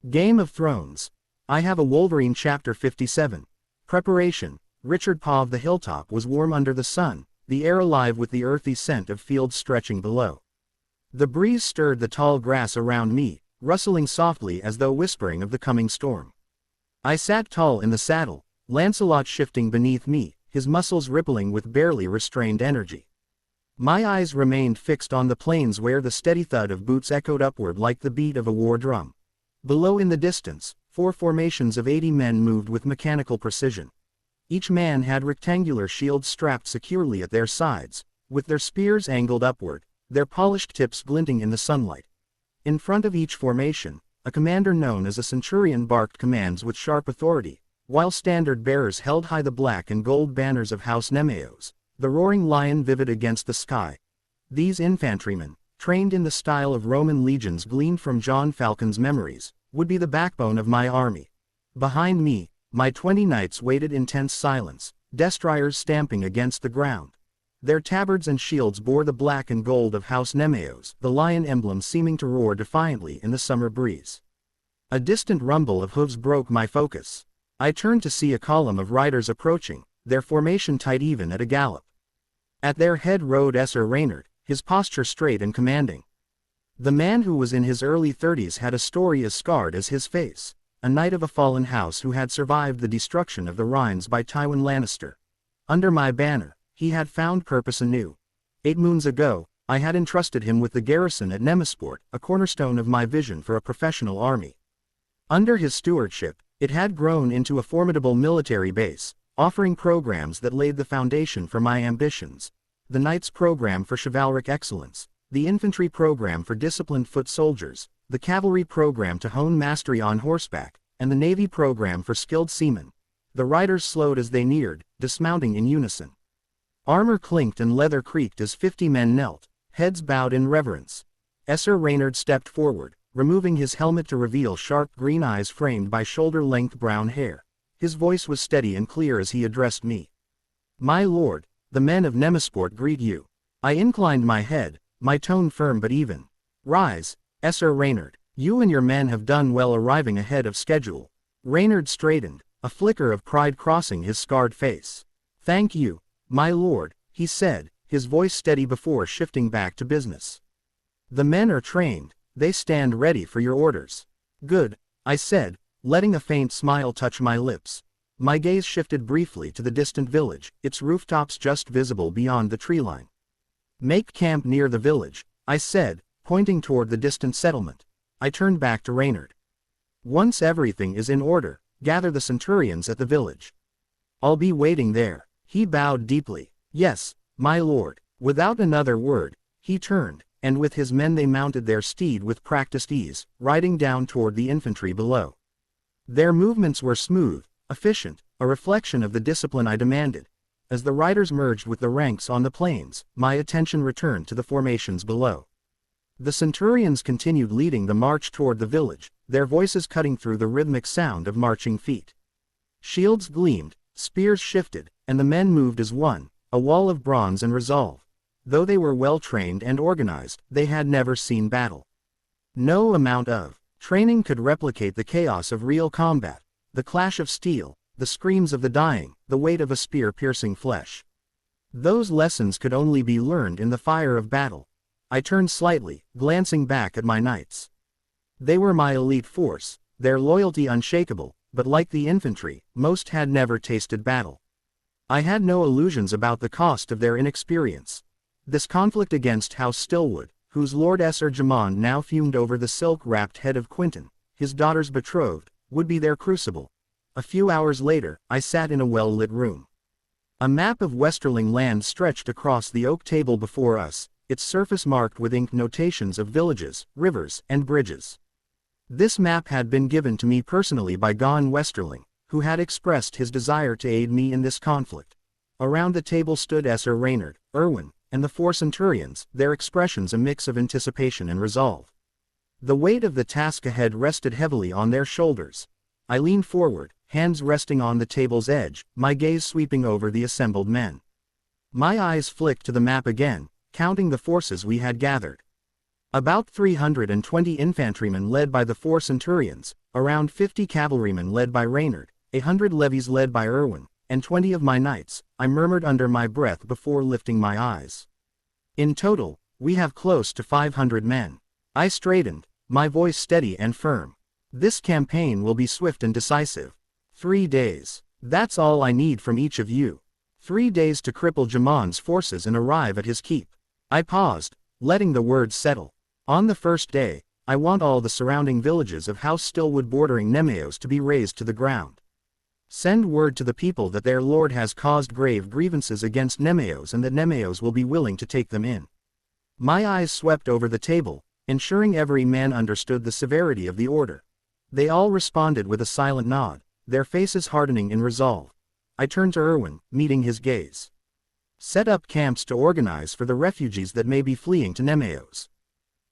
Game of Thrones. I have a Wolverine Chapter 57. Preparation. Richard Paw of the hilltop was warm under the sun, the air alive with the earthy scent of fields stretching below. The breeze stirred the tall grass around me, rustling softly as though whispering of the coming storm. I sat tall in the saddle, Lancelot shifting beneath me, his muscles rippling with barely restrained energy. My eyes remained fixed on the plains where the steady thud of boots echoed upward like the beat of a war drum. Below in the distance, 4 formations of 80 men moved with mechanical precision. Each man had rectangular shields strapped securely at their sides, with their spears angled upward, their polished tips glinting in the sunlight. In front of each formation, a commander known as a centurion barked commands with sharp authority, while standard-bearers held high the black and gold banners of House Nemeos, the roaring lion vivid against the sky. These infantrymen, trained in the style of Roman legions gleaned from John Falcon's memories, would be the backbone of my army. Behind me, my 20 knights waited in tense silence, destriers stamping against the ground. Their tabards and shields bore the black and gold of House Nemeos, the lion emblem seeming to roar defiantly in the summer breeze. A distant rumble of hooves broke my focus. I turned to see a column of riders approaching, their formation tight even at a gallop. At their head rode Sir Reynard, his posture straight and commanding. The man who was in his early 30s had a story as scarred as his face, a knight of a fallen house who had survived the destruction of the Rhines by Tywin Lannister. Under my banner, he had found purpose anew. 8 moons ago, I had entrusted him with the garrison at lanisport, a cornerstone of my vision for a professional army. Under his stewardship, it had grown into a formidable military base, offering programs that laid the foundation for my ambitions. The Knights program for chivalric excellence, the infantry program for disciplined foot soldiers, the cavalry program to hone mastery on horseback, and the Navy program for skilled seamen. The riders slowed as they neared, dismounting in unison. Armor clinked and leather creaked as 50 men knelt, heads bowed in reverence. Sir Reynard stepped forward, removing his helmet to reveal sharp green eyes framed by shoulder-length brown hair. His voice was steady and clear as he addressed me. "My lord, the men of lanisport greet you." I inclined my head, my tone firm but even. "Rise, Sir Reynard. You and your men have done well arriving ahead of schedule." Reynard straightened, a flicker of pride crossing his scarred face. "Thank you, my lord," he said, his voice steady before shifting back to business. "The men are trained, they stand ready for your orders." "Good," I said, letting a faint smile touch my lips. My gaze shifted briefly to the distant village, its rooftops just visible beyond the treeline. "Make camp near the village," I said, pointing toward the distant settlement. I turned back to Reynard. "Once everything is in order, gather the centurions at the village. I'll be waiting there." He bowed deeply. "Yes, my lord." Without another word, he turned, and with his men they mounted their steed with practiced ease, riding down toward the infantry below. Their movements were smooth, efficient, a reflection of the discipline I demanded. As the riders merged with the ranks on the plains, my attention returned to the formations below. The centurions continued leading the march toward the village, their voices cutting through the rhythmic sound of marching feet. Shields gleamed, spears shifted, and the men moved as one, a wall of bronze and resolve. Though they were well trained and organized, they had never seen battle. No amount of training could replicate the chaos of real combat, the clash of steel, the screams of the dying, the weight of a spear piercing flesh. Those lessons could only be learned in the fire of battle. I turned slightly, glancing back at my knights. They were my elite force, their loyalty unshakable, but like the infantry, most had never tasted battle. I had no illusions about the cost of their inexperience. This conflict against House Stillwood, whose Lord Sir Jamond now fumed over the silk-wrapped head of Quinton, his daughter's betrothed, would be their crucible. A few hours later, I sat in a well-lit room. A map of Westerling land stretched across the oak table before us, its surface marked with ink notations of villages, rivers, and bridges. This map had been given to me personally by Gon Westerling, who had expressed his desire to aid me in this conflict. Around the table stood Sir Reynard, Erwin, and the 4 centurions, their expressions a mix of anticipation and resolve. The weight of the task ahead rested heavily on their shoulders. I leaned forward, hands resting on the table's edge, my gaze sweeping over the assembled men. My eyes flicked to the map again, counting the forces we had gathered. About 320 infantrymen led by the 4 centurions, around 50 cavalrymen led by Reynard, 100 levies led by Erwin, and 20 of my knights, I murmured under my breath before lifting my eyes. In total, we have close to 500 men. I straightened, my voice steady and firm. This campaign will be swift and decisive. 3 days. That's all I need from each of you. 3 days to cripple Jamon's forces and arrive at his keep. I paused, letting the words settle. On the first day, I want all the surrounding villages of House Stillwood bordering Nemeos to be razed to the ground. Send word to the people that their lord has caused grave grievances against Nemeos and that Nemeos will be willing to take them in. My eyes swept over the table, ensuring every man understood the severity of the order. They all responded with a silent nod, their faces hardening in resolve. I turned to Erwin, meeting his gaze. Set up camps to organize for the refugees that may be fleeing to Nemeos.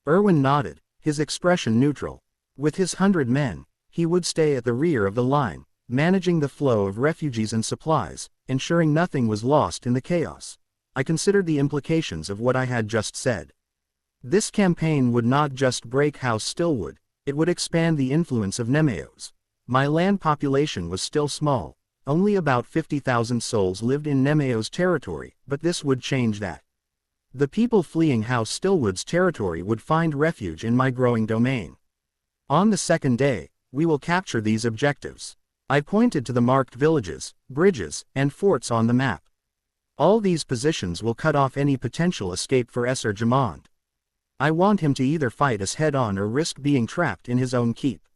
Erwin nodded, his expression neutral. With his 100 men, he would stay at the rear of the line, managing the flow of refugees and supplies, ensuring nothing was lost in the chaos. I considered the implications of what I had just said. This campaign would not just break House Stillwood, it would expand the influence of Nemeos. My land population was still small, only about 50,000 souls lived in Nemeos territory, but this would change that. The people fleeing House Stillwood's territory would find refuge in my growing domain. On the second day, we will capture these objectives. I pointed to the marked villages, bridges, and forts on the map. All these positions will cut off any potential escape for Esser Jamond. I want him to either fight us head-on or risk being trapped in his own keep.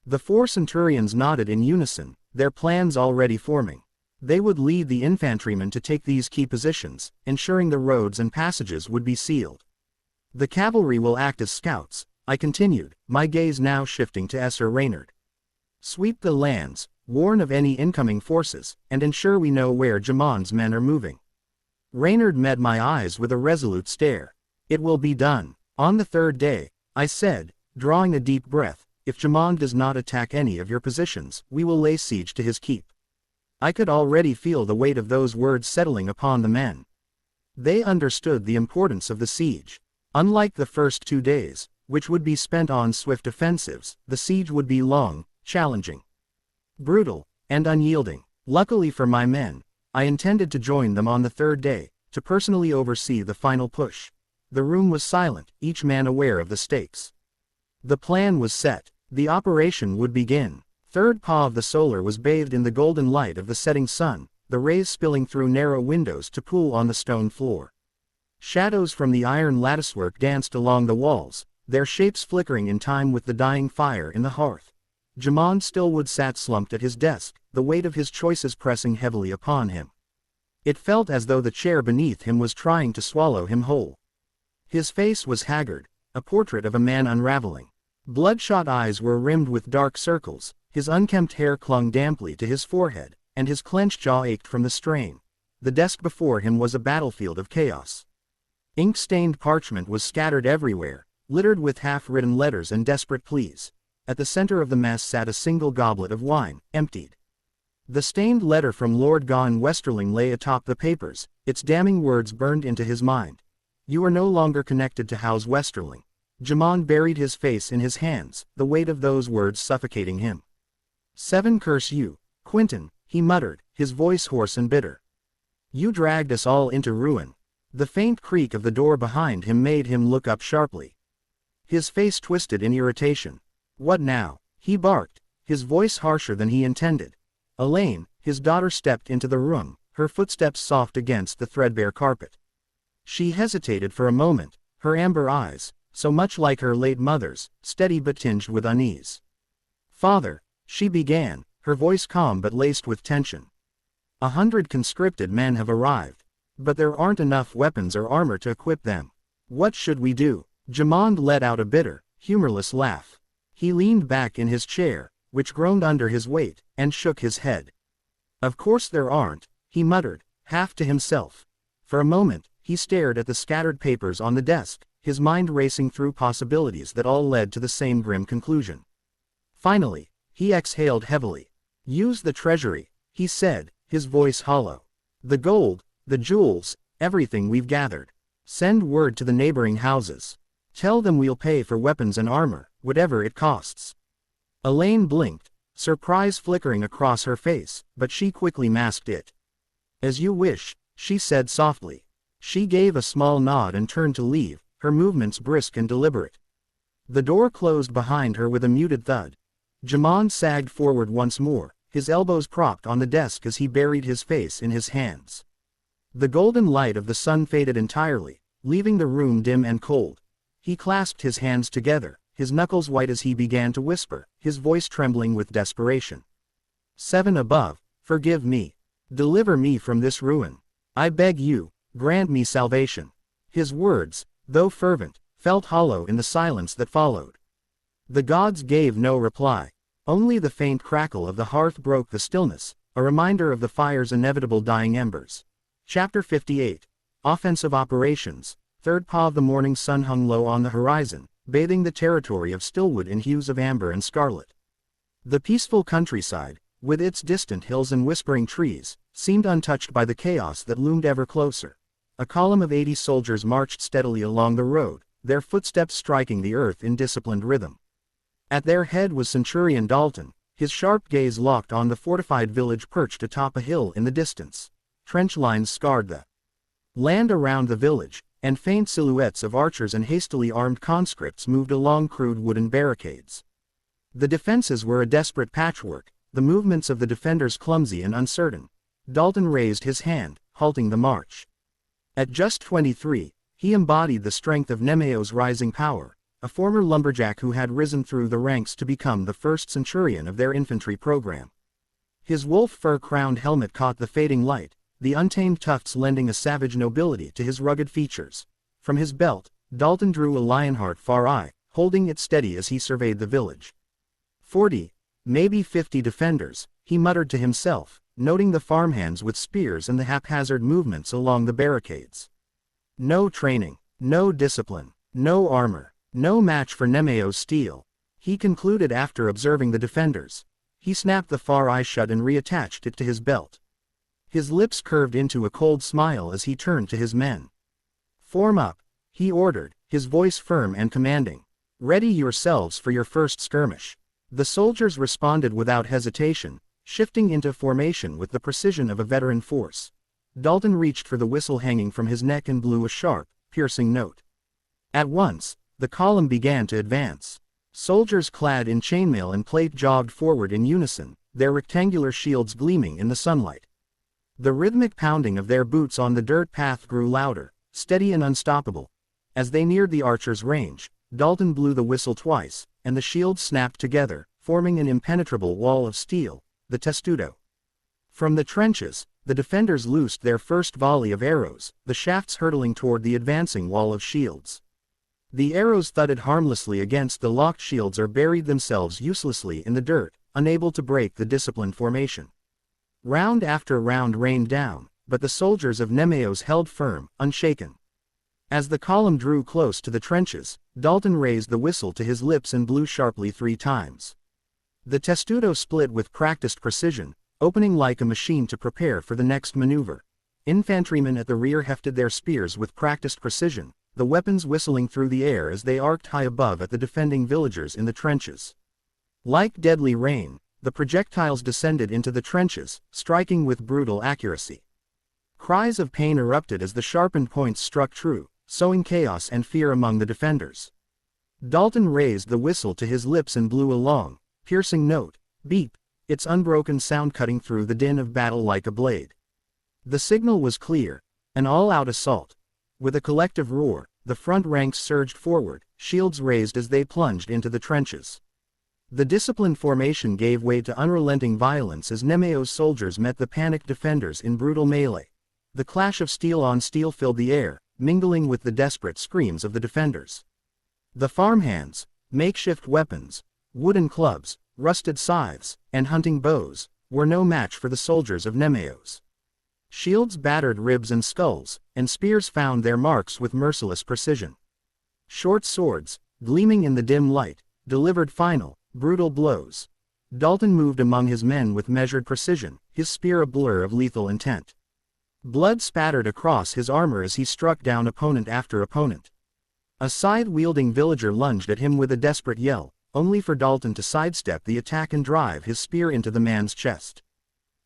The 4 centurions nodded in unison, their plans already forming. They would lead the infantrymen to take these key positions, ensuring the roads and passages would be sealed. The cavalry will act as scouts, I continued, my gaze now shifting to Esser Reynard. Sweep the lands, warn of any incoming forces, and ensure we know where Jamond's men are moving. Reynard met my eyes with a resolute stare. It will be done. On the third day, I said, drawing a deep breath, if Jamond does not attack any of your positions, we will lay siege to his keep. I could already feel the weight of those words settling upon the men. They understood the importance of the siege. Unlike the first 2 days, which would be spent on swift offensives, the siege would be long, challenging, brutal, and unyielding. Luckily for my men, I intended to join them on the third day, to personally oversee the final push. The room was silent, each man aware of the stakes. The plan was set. The operation would begin. Third paw of the solar was bathed in the golden light of the setting sun, the rays spilling through narrow windows to pool on the stone floor. Shadows from the iron latticework danced along the walls, their shapes flickering in time with the dying fire in the hearth. Jamond Stillwood sat slumped at his desk, the weight of his choices pressing heavily upon him. It felt as though the chair beneath him was trying to swallow him whole. His face was haggard, a portrait of a man unraveling. Bloodshot eyes were rimmed with dark circles, his unkempt hair clung damply to his forehead, and his clenched jaw ached from the strain. The desk before him was a battlefield of chaos. Ink-stained parchment was scattered everywhere, littered with half-written letters and desperate pleas. At the center of the mess sat a single goblet of wine, emptied. The stained letter from Lord Gawain Westerling lay atop the papers, its damning words burned into his mind. You are no longer connected to House Westerling. Jamond buried his face in his hands, the weight of those words suffocating him. 7 curse you, Quentin, he muttered, his voice hoarse and bitter. You dragged us all into ruin. The faint creak of the door behind him made him look up sharply. His face twisted in irritation. What now? He barked, his voice harsher than he intended. Elaine, his daughter, stepped into the room, her footsteps soft against the threadbare carpet. She hesitated for a moment, her amber eyes, so much like her late mother's, steady but tinged with unease. Father, she began, her voice calm but laced with tension. 100 conscripted men have arrived, but there aren't enough weapons or armor to equip them. What should we do? Jamond let out a bitter, humorless laugh. He leaned back in his chair, which groaned under his weight, and shook his head. Of course there aren't, he muttered, half to himself. For a moment, he stared at the scattered papers on the desk, his mind racing through possibilities that all led to the same grim conclusion. Finally, he exhaled heavily. Use the treasury, he said, his voice hollow. The gold, the jewels, everything we've gathered. Send word to the neighboring houses. Tell them we'll pay for weapons and armor, whatever it costs. Elaine blinked, surprise flickering across her face, but she quickly masked it. As you wish, she said softly. She gave a small nod and turned to leave, her movements brisk and deliberate. The door closed behind her with a muted thud. Jamon sagged forward once more, his elbows propped on the desk as he buried his face in his hands. The golden light of the sun faded entirely, leaving the room dim and cold. He clasped his hands together, his knuckles white as he began to whisper, his voice trembling with desperation. Seven above, forgive me. Deliver me from this ruin. I beg you, grant me salvation. His words, though fervent, felt hollow in the silence that followed. The gods gave no reply. Only the faint crackle of the hearth broke the stillness, a reminder of the fire's inevitable dying embers. Chapter 58. Offensive Operations. Third paw of the morning sun hung low on the horizon, bathing the territory of Stillwood in hues of amber and scarlet. The peaceful countryside, with its distant hills and whispering trees, seemed untouched by the chaos that loomed ever closer. A column of 80 soldiers marched steadily along the road, their footsteps striking the earth in disciplined rhythm. At their head was Centurion Dalton, his sharp gaze locked on the fortified village perched atop a hill in the distance. Trench lines scarred the land around the village, and faint silhouettes of archers and hastily armed conscripts moved along crude wooden barricades. The defenses were a desperate patchwork, the movements of the defenders clumsy and uncertain. Dalton raised his hand, halting the march. At just 23, he embodied the strength of Nemeo's rising power, a former lumberjack who had risen through the ranks to become the first centurion of their infantry program. His wolf fur-crowned helmet caught the fading light, the untamed tufts lending a savage nobility to his rugged features. From his belt, Dalton drew a lionheart far-eye, holding it steady as he surveyed the village. 40, maybe 50 defenders, he muttered to himself, noting the farmhands with spears and the haphazard movements along the barricades. No training, no discipline, no armor, no match for Nemeo's steel, he concluded after observing the defenders. He snapped the far eye shut and reattached it to his belt. His lips curved into a cold smile as he turned to his men. Form up, he ordered, his voice firm and commanding. Ready yourselves for your first skirmish. The soldiers responded without hesitation, shifting into formation with the precision of a veteran force. Dalton reached for the whistle hanging from his neck and blew a sharp, piercing note. At once, the column began to advance. Soldiers clad in chainmail and plate jogged forward in unison, their rectangular shields gleaming in the sunlight. The rhythmic pounding of their boots on the dirt path grew louder, steady and unstoppable. As they neared the archer's range, Dalton blew the whistle twice, and the shields snapped together, forming an impenetrable wall of steel, the testudo. From the trenches, the defenders loosed their first volley of arrows, the shafts hurtling toward the advancing wall of shields. The arrows thudded harmlessly against the locked shields or buried themselves uselessly in the dirt, unable to break the disciplined formation. Round after round rained down, but the soldiers of Nemeo's held firm, unshaken. As the column drew close to the trenches, Dalton raised the whistle to his lips and blew sharply 3 times. The testudo split with practiced precision, opening like a machine to prepare for the next maneuver. Infantrymen at the rear hefted their spears with practiced precision, the weapons whistling through the air as they arced high above at the defending villagers in the trenches. Like deadly rain, the projectiles descended into the trenches, striking with brutal accuracy. Cries of pain erupted as the sharpened points struck true, sowing chaos and fear among the defenders. Dalton raised the whistle to his lips and blew a long, piercing note, beep, its unbroken sound cutting through the din of battle like a blade. The signal was clear, an all-out assault. With a collective roar, the front ranks surged forward, shields raised as they plunged into the trenches. The disciplined formation gave way to unrelenting violence as Nemeo's soldiers met the panicked defenders in brutal melee. The clash of steel on steel filled the air, mingling with the desperate screams of the defenders. The farmhands, makeshift weapons, wooden clubs, rusted scythes, and hunting bows, were no match for the soldiers of Nemeo's. Shields battered ribs and skulls, and spears found their marks with merciless precision. Short swords, gleaming in the dim light, delivered final, brutal blows. Dalton moved among his men with measured precision, his spear a blur of lethal intent. Blood spattered across his armor as he struck down opponent after opponent. A scythe-wielding villager lunged at him with a desperate yell, only for Dalton to sidestep the attack and drive his spear into the man's chest.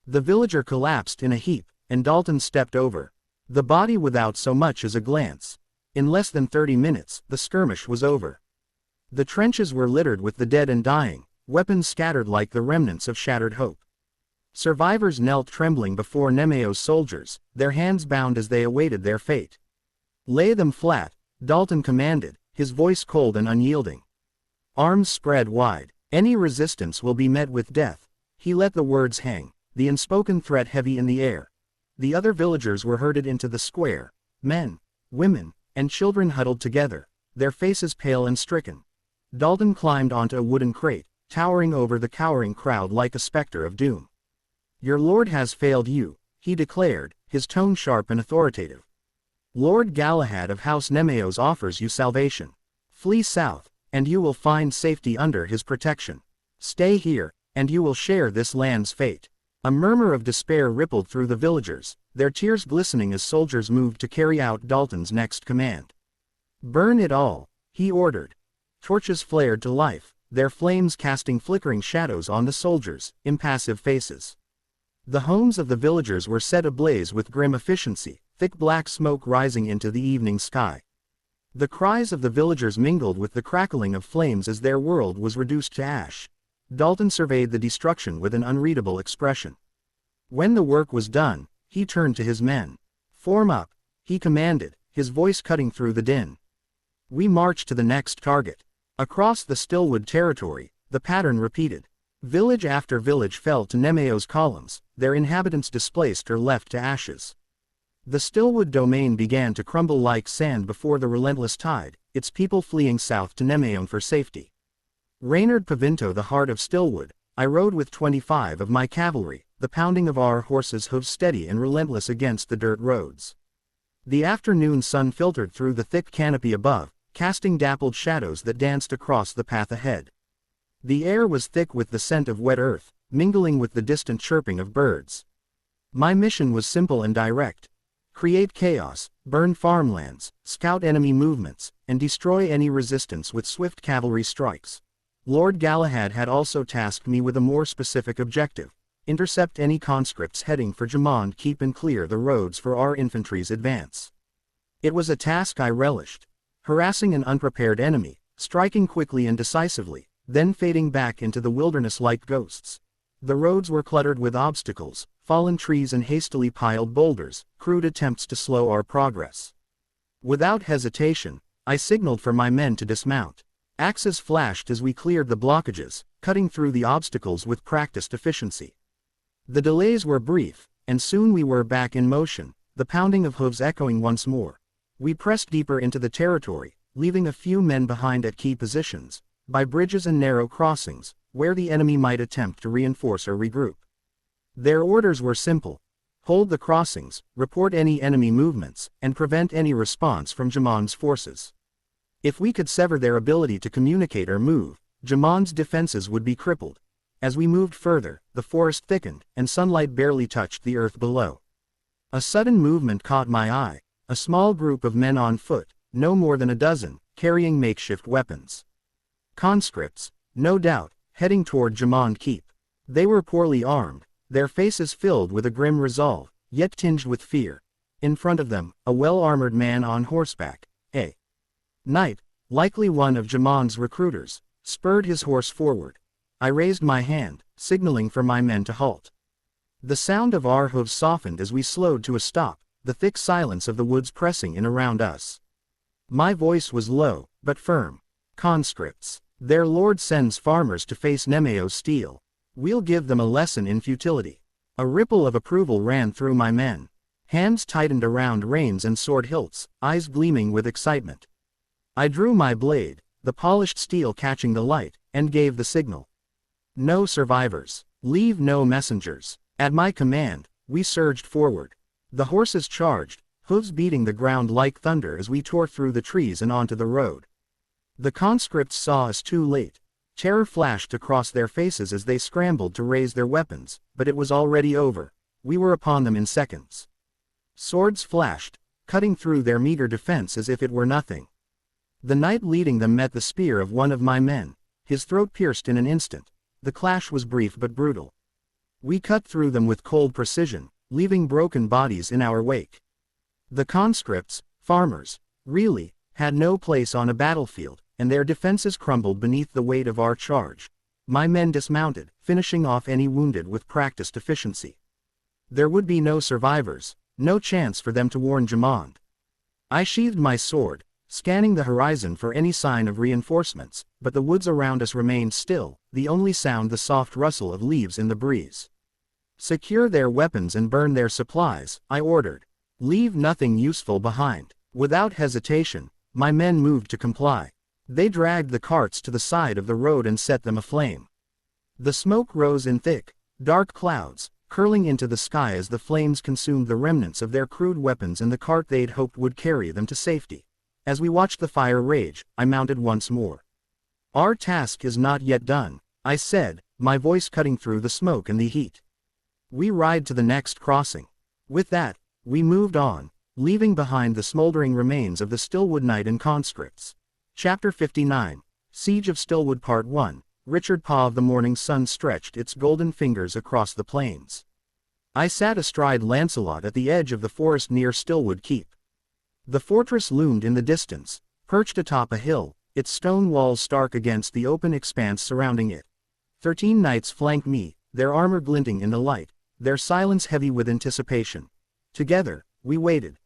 The villager collapsed in a heap, and Dalton stepped over the body without so much as a glance. In less than 30 minutes, the skirmish was over. The trenches were littered with the dead and dying, weapons scattered like the remnants of shattered hope. Survivors knelt trembling before Nemeo's soldiers, their hands bound as they awaited their fate. "Lay them flat," Dalton commanded, his voice cold and unyielding. "Arms spread wide. Any resistance will be met with death." He let the words hang, the unspoken threat heavy in the air. The other villagers were herded into the square, men, women, and children huddled together, their faces pale and stricken. Dalton climbed onto a wooden crate, towering over the cowering crowd like a specter of doom. "Your lord has failed you," he declared, his tone sharp and authoritative. "Lord Galahad of House Nemeos offers you salvation. Flee south, and you will find safety under his protection. Stay here, and you will share this land's fate." A murmur of despair rippled through the villagers, their tears glistening as soldiers moved to carry out Dalton's next command. "Burn it all," he ordered. Torches flared to life, their flames casting flickering shadows on the soldiers' impassive faces. The homes of the villagers were set ablaze with grim efficiency, thick black smoke rising into the evening sky. The cries of the villagers mingled with the crackling of flames as their world was reduced to ash. Dalton surveyed the destruction with an unreadable expression. When the work was done, he turned to his men. "Form up," he commanded, his voice cutting through the din. We marched to the next target. Across the Stillwood territory, the pattern repeated. Village after village fell to Nemeo's columns, their inhabitants displaced or left to ashes. The Stillwood domain began to crumble like sand before the relentless tide, its people fleeing south to Nemeon for safety. Reynard Pavinto, the heart of Stillwood, I rode with 25 of my cavalry, the pounding of our horses' hooves steady and relentless against the dirt roads. The afternoon sun filtered through the thick canopy above, casting dappled shadows that danced across the path ahead. The air was thick with the scent of wet earth, mingling with the distant chirping of birds. My mission was simple and direct. Create chaos, burn farmlands, scout enemy movements, and destroy any resistance with swift cavalry strikes. Lord Galahad had also tasked me with a more specific objective: intercept any conscripts heading for Jamond Keep and clear the roads for our infantry's advance. It was a task I relished. Harassing an unprepared enemy, striking quickly and decisively, then fading back into the wilderness like ghosts. The roads were cluttered with obstacles, fallen trees and hastily piled boulders, crude attempts to slow our progress. Without hesitation, I signaled for my men to dismount. Axes flashed as we cleared the blockages, cutting through the obstacles with practiced efficiency. The delays were brief, and soon we were back in motion, the pounding of hooves echoing once more. We pressed deeper into the territory, leaving a few men behind at key positions, by bridges and narrow crossings, where the enemy might attempt to reinforce or regroup. Their orders were simple: hold the crossings, report any enemy movements, and prevent any response from Jamond's forces. If we could sever their ability to communicate or move, Jamond's defenses would be crippled. As we moved further, the forest thickened, and sunlight barely touched the earth below. A sudden movement caught my eye: a small group of men on foot, no more than a dozen, carrying makeshift weapons. Conscripts, no doubt, heading toward Jamond Keep. They were poorly armed, their faces filled with a grim resolve, yet tinged with fear. In front of them, a well-armored man on horseback, a knight, likely one of Jamond's recruiters, spurred his horse forward. I raised my hand, signaling for my men to halt. The sound of our hooves softened as we slowed to a stop, the thick silence of the woods pressing in around us. My voice was low, but firm. "Conscripts, their lord sends farmers to face Nemeo's steel. We'll give them a lesson in futility." A ripple of approval ran through my men. Hands tightened around reins and sword hilts, eyes gleaming with excitement. I drew my blade, the polished steel catching the light, and gave the signal. No survivors. Leave no messengers. At my command, we surged forward. The horses charged, hooves beating the ground like thunder as we tore through the trees and onto the road. The conscripts saw us too late. Terror flashed across their faces as they scrambled to raise their weapons, but it was already over. We were upon them in seconds. Swords flashed, cutting through their meager defense as if it were nothing. The knight leading them met the spear of one of my men. His throat pierced in an instant. The clash was brief but brutal. We cut through them with cold precision, leaving broken bodies in our wake. The conscripts, farmers, really, had no place on a battlefield, and their defenses crumbled beneath the weight of our charge. My men dismounted, finishing off any wounded with practiced efficiency. There would be no survivors, no chance for them to warn Jamond. I sheathed my sword, scanning the horizon for any sign of reinforcements, but the woods around us remained still, the only sound the soft rustle of leaves in the breeze. Secure their weapons and burn their supplies, I ordered. Leave nothing useful behind. Without hesitation, my men moved to comply. They dragged the carts to the side of the road and set them aflame. The smoke rose in thick, dark clouds, curling into the sky as the flames consumed the remnants of their crude weapons and the cart they'd hoped would carry them to safety. As we watched the fire rage, I mounted once more. Our task is not yet done, I said, my voice cutting through the smoke and the heat. We ride to the next crossing. With that, we moved on, leaving behind the smoldering remains of the Stillwood Knight and conscripts. Chapter 59, Siege of Stillwood Part 1, Richard Paw of the morning sun stretched its golden fingers across the plains. I sat astride Lancelot at the edge of the forest near Stillwood Keep. The fortress loomed in the distance, perched atop a hill, its stone walls stark against the open expanse surrounding it. 13 knights flanked me, their armor glinting in the light, their silence heavy with anticipation. Together, we waited.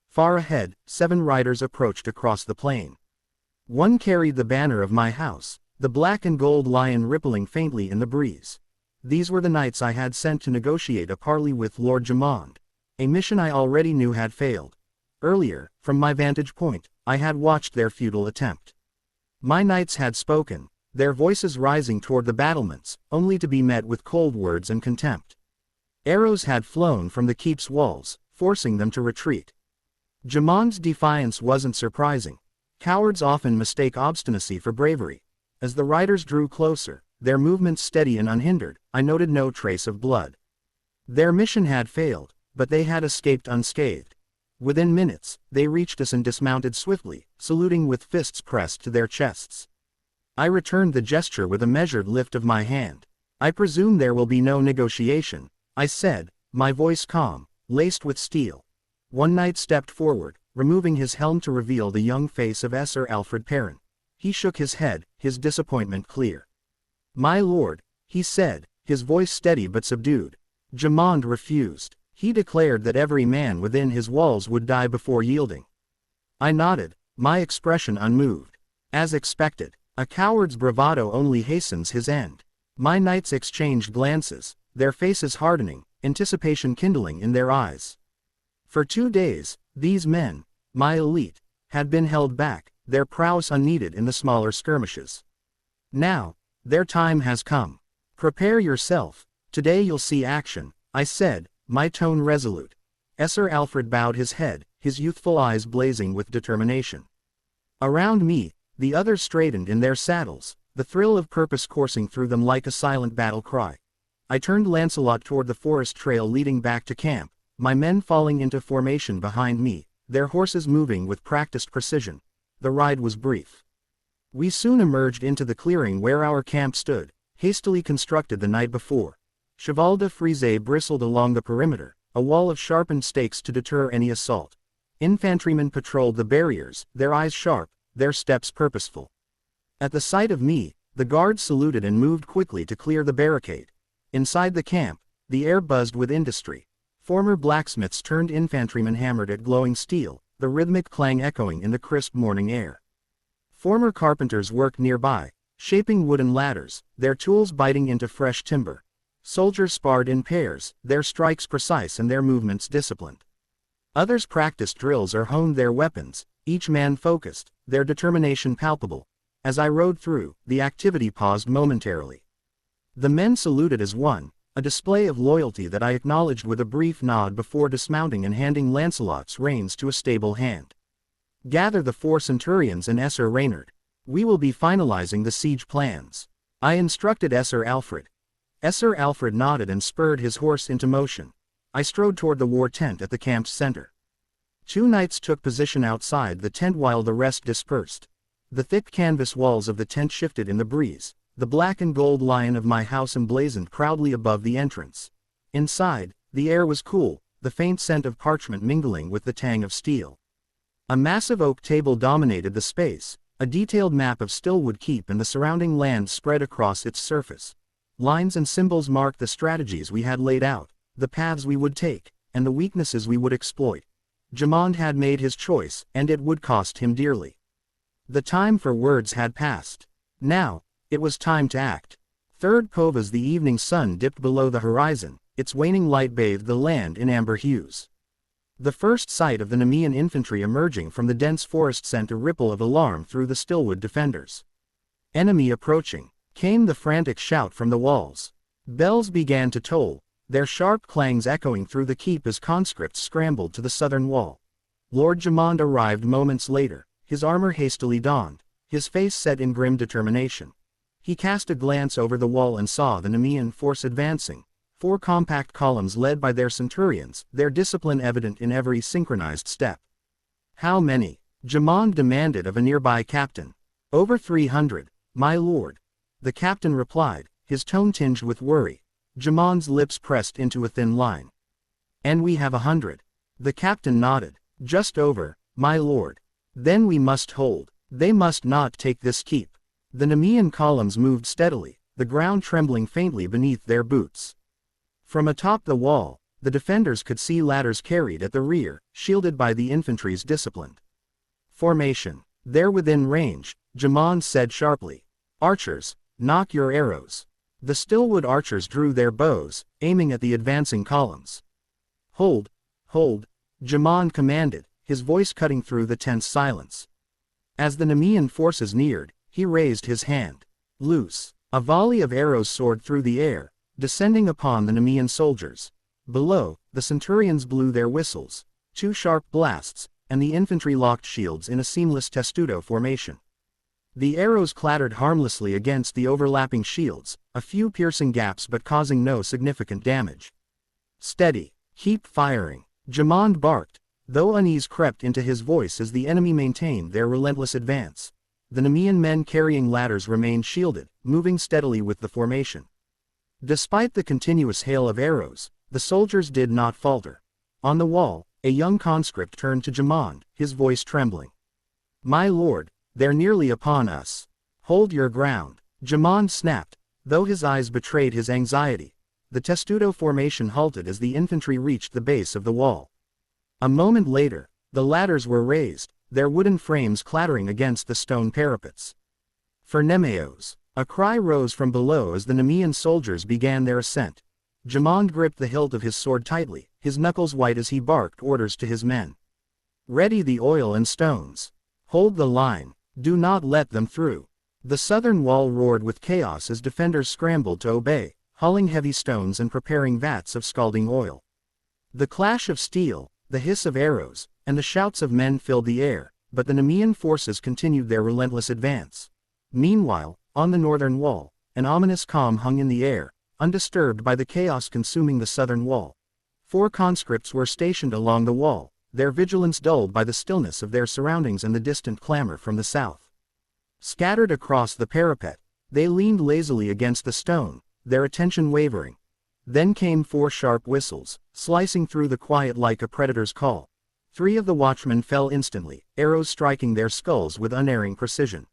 Far ahead, 7 riders approached across the plain. One carried the banner of my house, the black and gold lion rippling faintly in the breeze. These were the knights I had sent to negotiate a parley with Lord Jamond, a mission I already knew had failed. Earlier, from my vantage point, I had watched their futile attempt. My knights had spoken, their voices rising toward the battlements, only to be met with cold words and contempt. Arrows had flown from the keep's walls, forcing them to retreat. Jamond's defiance wasn't surprising. Cowards often mistake obstinacy for bravery. As the riders drew closer, their movements steady and unhindered, I noted no trace of blood. Their mission had failed, but they had escaped unscathed. Within minutes, they reached us and dismounted swiftly, saluting with fists pressed to their chests. I returned the gesture with a measured lift of my hand. I presume there will be no negotiation, I said, my voice calm, laced with steel. One knight stepped forward, removing his helm to reveal the young face of Sir Alfred Perrin. He shook his head, his disappointment clear. My lord, he said, his voice steady but subdued. Jamond refused. He declared that every man within his walls would die before yielding. I nodded, my expression unmoved. As expected, a coward's bravado only hastens his end. My knights exchanged glances, their faces hardening, anticipation kindling in their eyes. For 2 days, these men, my elite, had been held back, their prowess unneeded in the smaller skirmishes. Now, their time has come. Prepare yourself, today you'll see action, I said, my tone resolute. Sir Alfred bowed his head, his youthful eyes blazing with determination. Around me, the others straightened in their saddles, the thrill of purpose coursing through them like a silent battle cry. I turned Lancelot toward the forest trail leading back to camp, my men falling into formation behind me, their horses moving with practiced precision. The ride was brief. We soon emerged into the clearing where our camp stood, hastily constructed the night before. Cheval de frise bristled along the perimeter, a wall of sharpened stakes to deter any assault. Infantrymen patrolled the barriers, their eyes sharp, their steps purposeful. At the sight of me, the guards saluted and moved quickly to clear the barricade. Inside the camp, the air buzzed with industry. Former blacksmiths turned infantrymen hammered at glowing steel, the rhythmic clang echoing in the crisp morning air. Former carpenters worked nearby, shaping wooden ladders, their tools biting into fresh timber. Soldiers sparred in pairs, their strikes precise and their movements disciplined. Others practiced drills or honed their weapons, each man focused, their determination palpable. As I rode through, the activity paused momentarily. The men saluted as one, a display of loyalty that I acknowledged with a brief nod before dismounting and handing Lancelot's reins to a stable hand. Gather the 4 centurions and Sir Reynard. We will be finalizing the siege plans. I instructed Sir Alfred. Sir Alfred nodded and spurred his horse into motion. I strode toward the war tent at the camp's center. 2 knights took position outside the tent while the rest dispersed. The thick canvas walls of the tent shifted in the breeze, the black and gold lion of my house emblazoned proudly above the entrance. Inside, the air was cool, the faint scent of parchment mingling with the tang of steel. A massive oak table dominated the space, a detailed map of Stillwood Keep and the surrounding land spread across its surface. Lines and symbols marked the strategies we had laid out, the paths we would take, and the weaknesses we would exploit. Jamond had made his choice, and it would cost him dearly. The time for words had passed. Now, it was time to act. Third Cove as the evening sun dipped below the horizon, its waning light bathed the land in amber hues. The first sight of the Nemean infantry emerging from the dense forest sent a ripple of alarm through the Stillwood defenders. Enemy approaching, came the frantic shout from the walls. Bells began to toll, their sharp clangs echoing through the keep as conscripts scrambled to the southern wall. Lord Jamond arrived moments later, his armor hastily donned, his face set in grim determination. He cast a glance over the wall and saw the Nemean force advancing, 4 compact columns led by their centurions, their discipline evident in every synchronized step. How many? Jamond demanded of a nearby captain. Over 300, my lord. The captain replied, his tone tinged with worry. Jamond's lips pressed into a thin line. And we have 100. The captain nodded. Just over, my lord. Then we must hold. They must not take this keep. The Nemean columns moved steadily, the ground trembling faintly beneath their boots. From atop the wall, the defenders could see ladders carried at the rear, shielded by the infantry's disciplined formation. They're within range, Jamond said sharply. Archers, knock your arrows. The Stillwood archers drew their bows, aiming at the advancing columns. Hold, hold, Jamond commanded, his voice cutting through the tense silence. As the Nemean forces neared, he raised his hand. Loose. A volley of arrows soared through the air, descending upon the Nemean soldiers. Below, the centurions blew their whistles, 2 sharp blasts, and the infantry locked shields in a seamless testudo formation. The arrows clattered harmlessly against the overlapping shields, a few piercing gaps but causing no significant damage. Steady. Keep firing. Jamond barked, though unease crept into his voice as the enemy maintained their relentless advance. The Nemean men carrying ladders remained shielded, moving steadily with the formation. Despite the continuous hail of arrows, the soldiers did not falter. On the wall, a young conscript turned to Jamond, his voice trembling. My lord, they're nearly upon us. Hold your ground. Jamond snapped, though his eyes betrayed his anxiety. The testudo formation halted as the infantry reached the base of the wall. A moment later, the ladders were raised, their wooden frames clattering against the stone parapets. For Nemeos, a cry rose from below as the Nemean soldiers began their ascent. Jamond gripped the hilt of his sword tightly, his knuckles white as he barked orders to his men. Ready the oil and stones. Hold the line, do not let them through. The southern wall roared with chaos as defenders scrambled to obey, hauling heavy stones and preparing vats of scalding oil. The clash of steel, the hiss of arrows, and the shouts of men filled the air, but the Nemean forces continued their relentless advance. Meanwhile, on the northern wall, an ominous calm hung in the air, undisturbed by the chaos consuming the southern wall. 4 conscripts were stationed along the wall, their vigilance dulled by the stillness of their surroundings and the distant clamor from the south. Scattered across the parapet, they leaned lazily against the stone, their attention wavering. Then came 4 sharp whistles, slicing through the quiet like a predator's call. 3 of the watchmen fell instantly, arrows striking their skulls with unerring precision.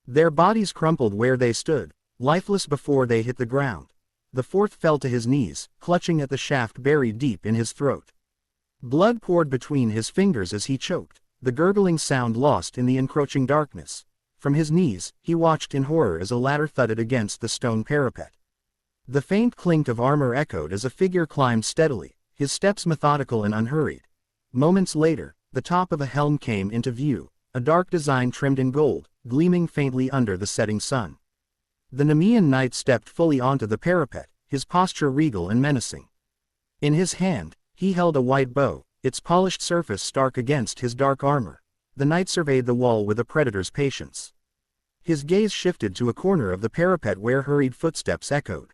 Their bodies crumpled where they stood, lifeless before they hit the ground. The 4th fell to his knees, clutching at the shaft buried deep in his throat. Blood poured between his fingers as he choked, the gurgling sound lost in the encroaching darkness. From his knees, he watched in horror as a ladder thudded against the stone parapet. The faint clink of armor echoed as a figure climbed steadily, his steps methodical and unhurried. Moments later, the top of a helm came into view, a dark design trimmed in gold, gleaming faintly under the setting sun. The Nemean knight stepped fully onto the parapet, his posture regal and menacing. In his hand, he held a white bow, its polished surface stark against his dark armor. The knight surveyed the wall with a predator's patience. His gaze shifted to a corner of the parapet where hurried footsteps echoed.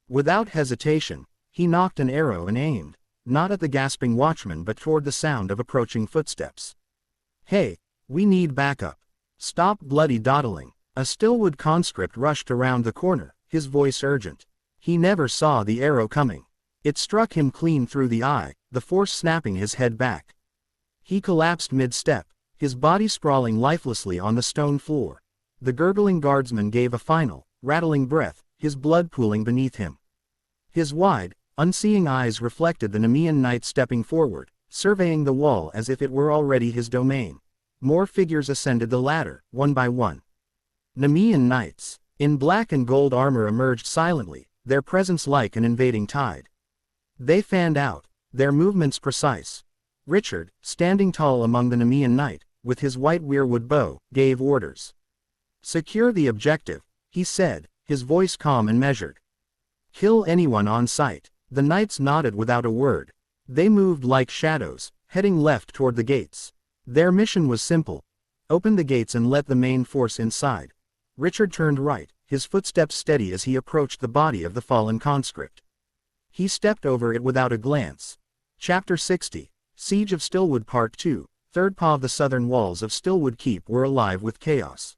Without hesitation, he nocked an arrow and aimed, not at the gasping watchman but toward the sound of approaching footsteps. Hey, we need backup. Stop bloody dawdling. A Stillwood conscript rushed around the corner, his voice urgent. He never saw the arrow coming. It struck him clean through the eye, the force snapping his head back. He collapsed mid-step, his body sprawling lifelessly on the stone floor. The gurgling guardsman gave a final, rattling breath, his blood pooling beneath him. His wide, unseeing eyes reflected the Nemean knight stepping forward, surveying the wall as if it were already his domain. More figures ascended the ladder, one by one. Nemean knights, in black and gold armor, emerged silently, their presence like an invading tide. They fanned out, their movements precise. Richard, standing tall among the Nemean knight, with his white weirwood bow, gave orders. "Secure the objective," he said, his voice calm and measured. "Kill anyone on sight." The knights nodded without a word. They moved like shadows, heading left toward the gates. Their mission was simple. Open the gates and let the main force inside. Richard turned right, his footsteps steady as he approached the body of the fallen conscript. He stepped over it without a glance. Chapter 60, Siege of Stillwood Part 2, Third Paw. The southern walls of Stillwood Keep were alive with chaos.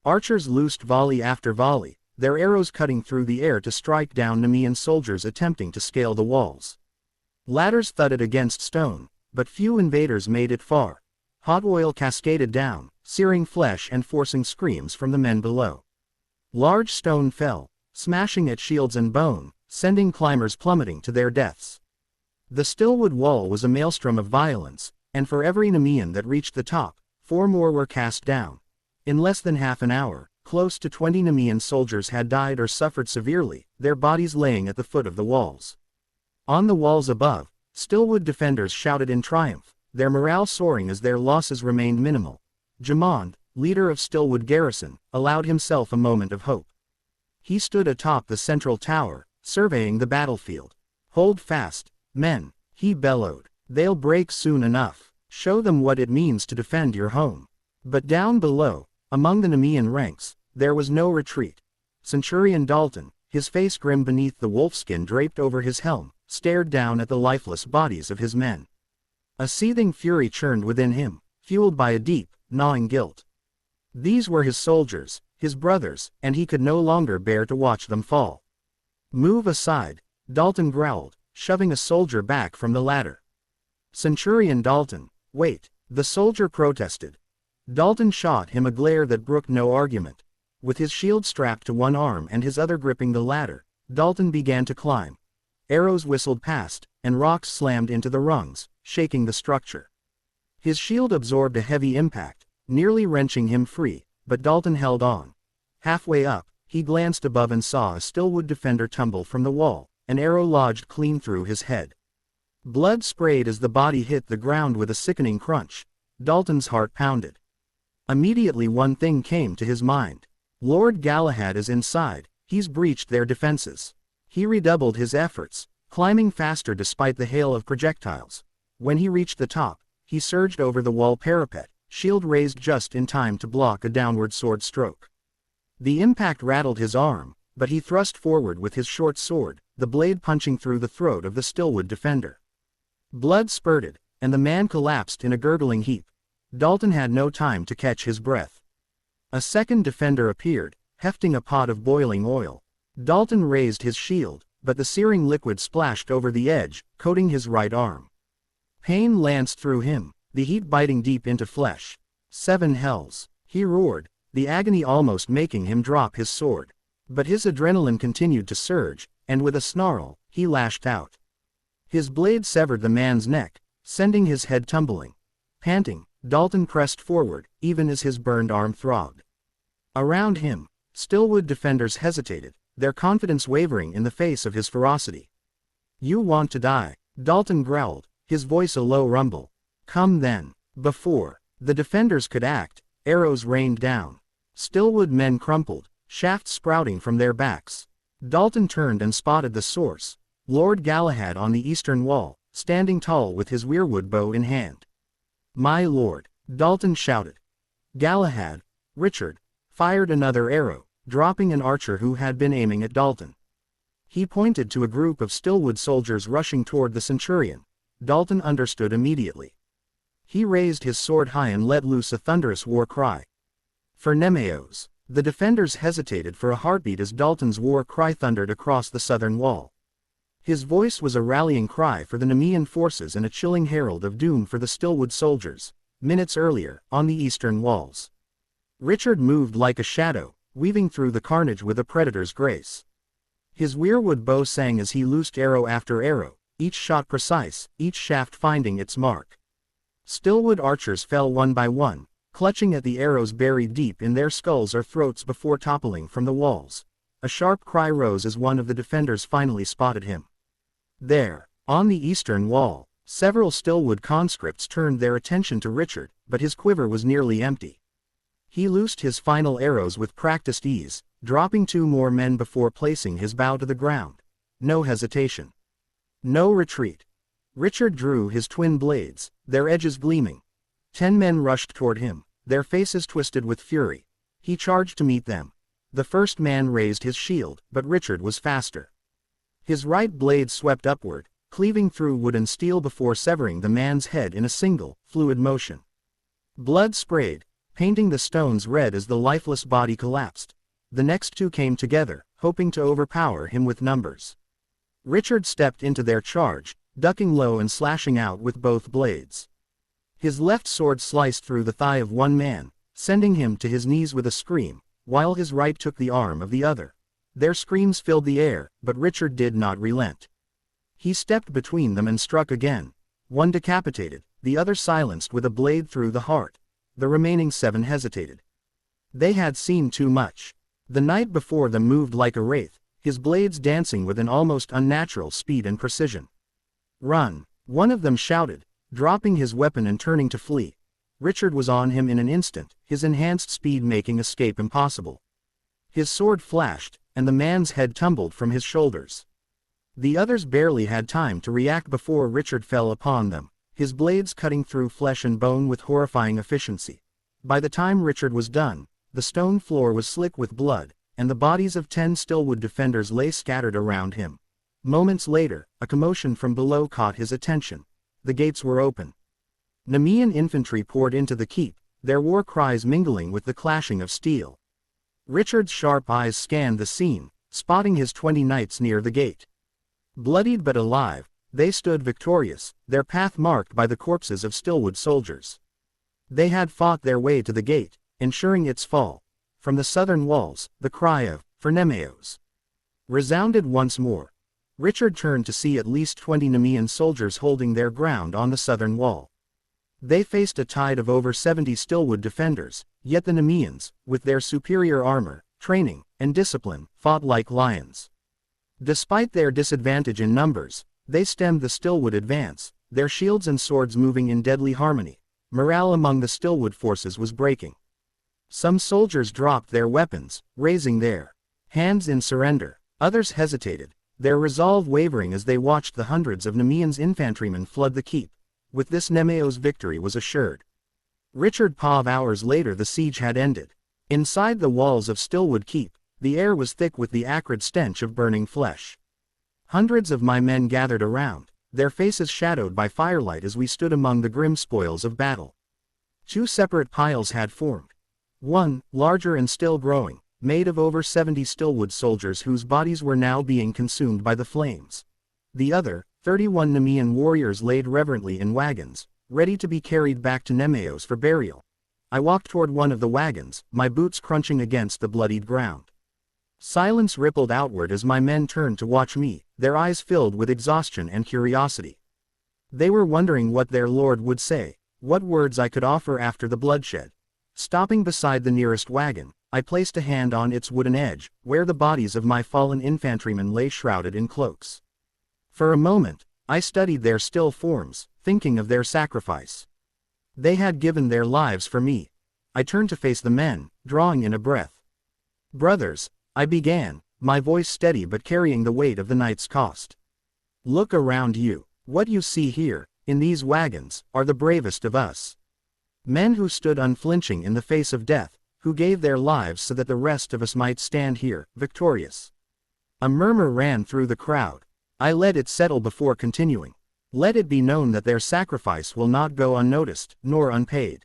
Archers loosed volley after volley, their arrows cutting through the air to strike down Nemean soldiers attempting to scale the walls. Ladders thudded against stone, but few invaders made it far. Hot oil cascaded down, searing flesh and forcing screams from the men below. Large stone fell, smashing at shields and bone, sending climbers plummeting to their deaths. The Stillwood wall was a maelstrom of violence, and for every Nemean that reached the top, 4 more were cast down. In less than half an hour, close to 20 Nemean soldiers had died or suffered severely, their bodies laying at the foot of the walls. On the walls above, Stillwood defenders shouted in triumph, their morale soaring as their losses remained minimal. Jamond, leader of Stillwood garrison, allowed himself a moment of hope. He stood atop the central tower, surveying the battlefield. "Hold fast, men," he bellowed. "They'll break soon enough. Show them what it means to defend your home." But down below, among the Nemean ranks, there was no retreat. Centurion Dalton, his face grim beneath the wolfskin draped over his helm, stared down at the lifeless bodies of his men. A seething fury churned within him, fueled by a deep, gnawing guilt. These were his soldiers, his brothers, and he could no longer bear to watch them fall. "Move aside," Dalton growled, shoving a soldier back from the ladder. "Centurion Dalton, wait," the soldier protested. Dalton shot him a glare that brooked no argument. With his shield strapped to one arm and his other gripping the ladder, Dalton began to climb. Arrows whistled past, and rocks slammed into the rungs, shaking the structure. His shield absorbed a heavy impact, nearly wrenching him free, but Dalton held on. Halfway up, he glanced above and saw a Stillwood defender tumble from the wall, an arrow lodged clean through his head. Blood sprayed as the body hit the ground with a sickening crunch. Dalton's heart pounded. Immediately one thing came to his mind. Lord Galahad is inside, he's breached their defenses. He redoubled his efforts, climbing faster despite the hail of projectiles. When he reached the top, he surged over the wall parapet, shield raised just in time to block a downward sword stroke. The impact rattled his arm, but he thrust forward with his short sword, the blade punching through the throat of the Stillwood defender. Blood spurted, and the man collapsed in a gurgling heap. Dalton had no time to catch his breath. A second defender appeared, hefting a pot of boiling oil. Dalton raised his shield, but the searing liquid splashed over the edge, coating his right arm. Pain lanced through him, the heat biting deep into flesh. 7 hells, he roared, the agony almost making him drop his sword. But his adrenaline continued to surge, and with a snarl, he lashed out. His blade severed the man's neck, sending his head tumbling. Panting, Dalton pressed forward, even as his burned arm throbbed. Around him, Stillwood defenders hesitated, their confidence wavering in the face of his ferocity. "You want to die," Dalton growled, his voice a low rumble. "Come then." Before the defenders could act, arrows rained down. Stillwood men crumpled, shafts sprouting from their backs. Dalton turned and spotted the source, Lord Galahad on the eastern wall, standing tall with his weirwood bow in hand. "My lord," Dalton shouted. Galahad, Richard, fired another arrow, dropping an archer who had been aiming at Dalton. He pointed to a group of Stillwood soldiers rushing toward the centurion. Dalton understood immediately. He raised his sword high and let loose a thunderous war cry. For Nemeos. The defenders hesitated for a heartbeat as Dalton's war cry thundered across the southern wall. His voice was a rallying cry for the Nemean forces and a chilling herald of doom for the Stillwood soldiers, minutes earlier, on the eastern walls. Richard moved like a shadow, weaving through the carnage with a predator's grace. His weirwood bow sang as he loosed arrow after arrow, each shot precise, each shaft finding its mark. Stillwood archers fell one by one, clutching at the arrows buried deep in their skulls or throats before toppling from the walls. A sharp cry rose as one of the defenders finally spotted him. There, on the eastern wall, several Stillwood conscripts turned their attention to Richard, but his quiver was nearly empty. He loosed his final arrows with practiced ease, dropping 2 more men before placing his bow to the ground. No hesitation. No retreat. Richard drew his twin blades, their edges gleaming. 10 men rushed toward him, their faces twisted with fury. He charged to meet them. The first man raised his shield, but Richard was faster. His right blade swept upward, cleaving through wood and steel before severing the man's head in a single, fluid motion. Blood sprayed, painting the stones red as the lifeless body collapsed. The next 2 came together, hoping to overpower him with numbers. Richard stepped into their charge, ducking low and slashing out with both blades. His left sword sliced through the thigh of one man, sending him to his knees with a scream, while his right took the arm of the other. Their screams filled the air, but Richard did not relent. He stepped between them and struck again. One decapitated, the other silenced with a blade through the heart. The remaining 7 hesitated. They had seen too much. The knight before them moved like a wraith, his blades dancing with an almost unnatural speed and precision. "Run!" one of them shouted, dropping his weapon and turning to flee. Richard was on him in an instant, his enhanced speed making escape impossible. His sword flashed, and the man's head tumbled from his shoulders. The others barely had time to react before Richard fell upon them, his blades cutting through flesh and bone with horrifying efficiency. By the time Richard was done, the stone floor was slick with blood, and the bodies of 10 Stillwood defenders lay scattered around him. Moments later, a commotion from below caught his attention. The gates were open. Nemean infantry poured into the keep, their war cries mingling with the clashing of steel. Richard's sharp eyes scanned the scene, spotting his 20 knights near the gate. Bloodied but alive, they stood victorious, their path marked by the corpses of Stillwood soldiers. They had fought their way to the gate, ensuring its fall. From the southern walls, the cry of, "For Nemeos!" resounded once more. Richard turned to see at least 20 Nemean soldiers holding their ground on the southern wall. They faced a tide of over 70 Stillwood defenders, yet the Nemeans, with their superior armor, training, and discipline, fought like lions. Despite their disadvantage in numbers, they stemmed the Stillwood advance, their shields and swords moving in deadly harmony. Morale among the Stillwood forces was breaking. Some soldiers dropped their weapons, raising their hands in surrender. Others hesitated, their resolve wavering as they watched the hundreds of Nemean's infantrymen flood the keep. With this, Nemeos' victory was assured. Richard Pov. Hours later, the siege had ended. Inside the walls of Stillwood Keep, the air was thick with the acrid stench of burning flesh. Hundreds of my men gathered around, their faces shadowed by firelight as we stood among the grim spoils of battle. 2 separate piles had formed. One, larger and still growing, made of over 70 Stillwood soldiers whose bodies were now being consumed by the flames. The other, 31 Nemean warriors laid reverently in wagons, ready to be carried back to Nemeos for burial. I walked toward one of the wagons, my boots crunching against the bloodied ground. Silence rippled outward as my men turned to watch me, their eyes filled with exhaustion and curiosity. They were wondering what their lord would say, what words I could offer after the bloodshed. Stopping beside the nearest wagon, I placed a hand on its wooden edge, where the bodies of my fallen infantrymen lay shrouded in cloaks. For a moment, I studied their still forms, thinking of their sacrifice. They had given their lives for me. I turned to face the men, drawing in a breath. "Brothers," I began, my voice steady but carrying the weight of the night's cost. "Look around you. What you see here, in these wagons, are the bravest of us. Men who stood unflinching in the face of death, who gave their lives so that the rest of us might stand here, victorious." A murmur ran through the crowd. I let it settle before continuing. "Let it be known that their sacrifice will not go unnoticed, nor unpaid."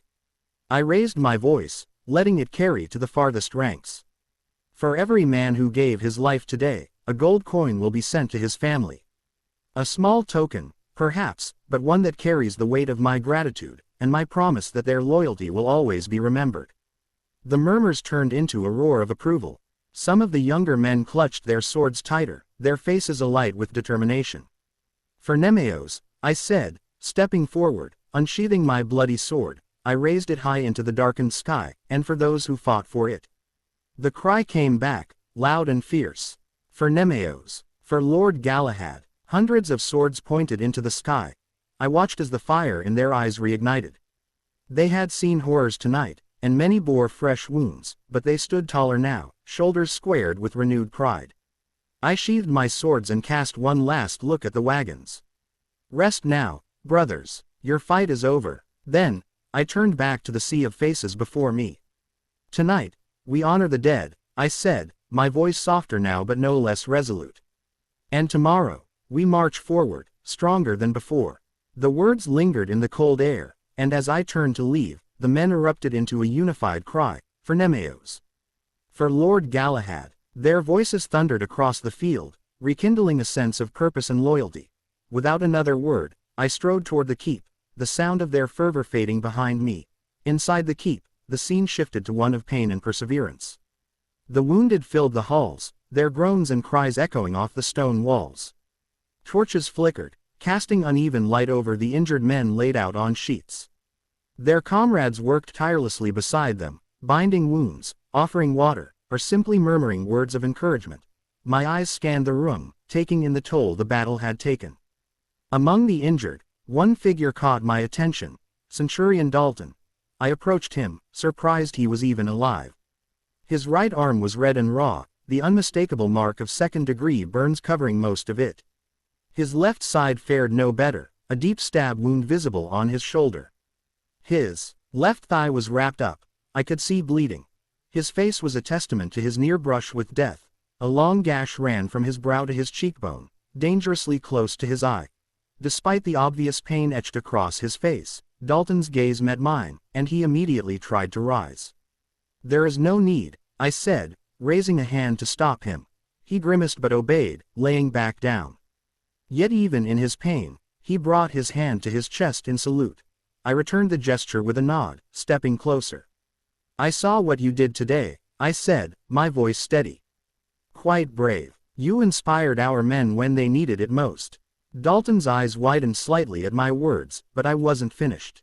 I raised my voice, letting it carry to the farthest ranks. For every man who gave his life today, a gold coin will be sent to his family. A small token, perhaps, but one that carries the weight of my gratitude, and my promise that their loyalty will always be remembered. The murmurs turned into a roar of approval. Some of the younger men clutched their swords tighter, their faces alight with determination. For Nemeos, I said, stepping forward, unsheathing my bloody sword, I raised it high into the darkened sky, and for those who fought for it. The cry came back, loud and fierce. For Nemeos, for Lord Galahad. Hundreds of swords pointed into the sky. I watched as the fire in their eyes reignited. They had seen horrors tonight, and many bore fresh wounds, but they stood taller now, shoulders squared with renewed pride. I sheathed my swords and cast one last look at the wagons. Rest now, brothers, your fight is over. Then, I turned back to the sea of faces before me. Tonight, we honor the dead, I said, my voice softer now but no less resolute. And tomorrow, we march forward, stronger than before. The words lingered in the cold air, and as I turned to leave, the men erupted into a unified cry, for Nemeos. For Lord Galahad. Their voices thundered across the field, rekindling a sense of purpose and loyalty. Without another word, I strode toward the keep, the sound of their fervor fading behind me. Inside the keep, the scene shifted to one of pain and perseverance. The wounded filled the halls, their groans and cries echoing off the stone walls. Torches flickered, casting uneven light over the injured men laid out on sheets. Their comrades worked tirelessly beside them, binding wounds, offering water, or simply murmuring words of encouragement. My eyes scanned the room, taking in the toll the battle had taken. Among the injured, one figure caught my attention, Centurion Dalton. I approached him, surprised he was even alive. His right arm was red and raw, the unmistakable mark of second-degree burns covering most of it. His left side fared no better, a deep stab wound visible on his shoulder. His left thigh was wrapped up, I could see bleeding. His face was a testament to his near brush with death. A long gash ran from his brow to his cheekbone, dangerously close to his eye. Despite the obvious pain etched across his face, Dalton's gaze met mine, and he immediately tried to rise. "There is no need," I said, raising a hand to stop him. He grimaced but obeyed, laying back down. Yet even in his pain, he brought his hand to his chest in salute. I returned the gesture with a nod, stepping closer. "I saw what you did today," I said, my voice steady. "Quite brave. You inspired our men when they needed it most." Dalton's eyes widened slightly at my words, but I wasn't finished.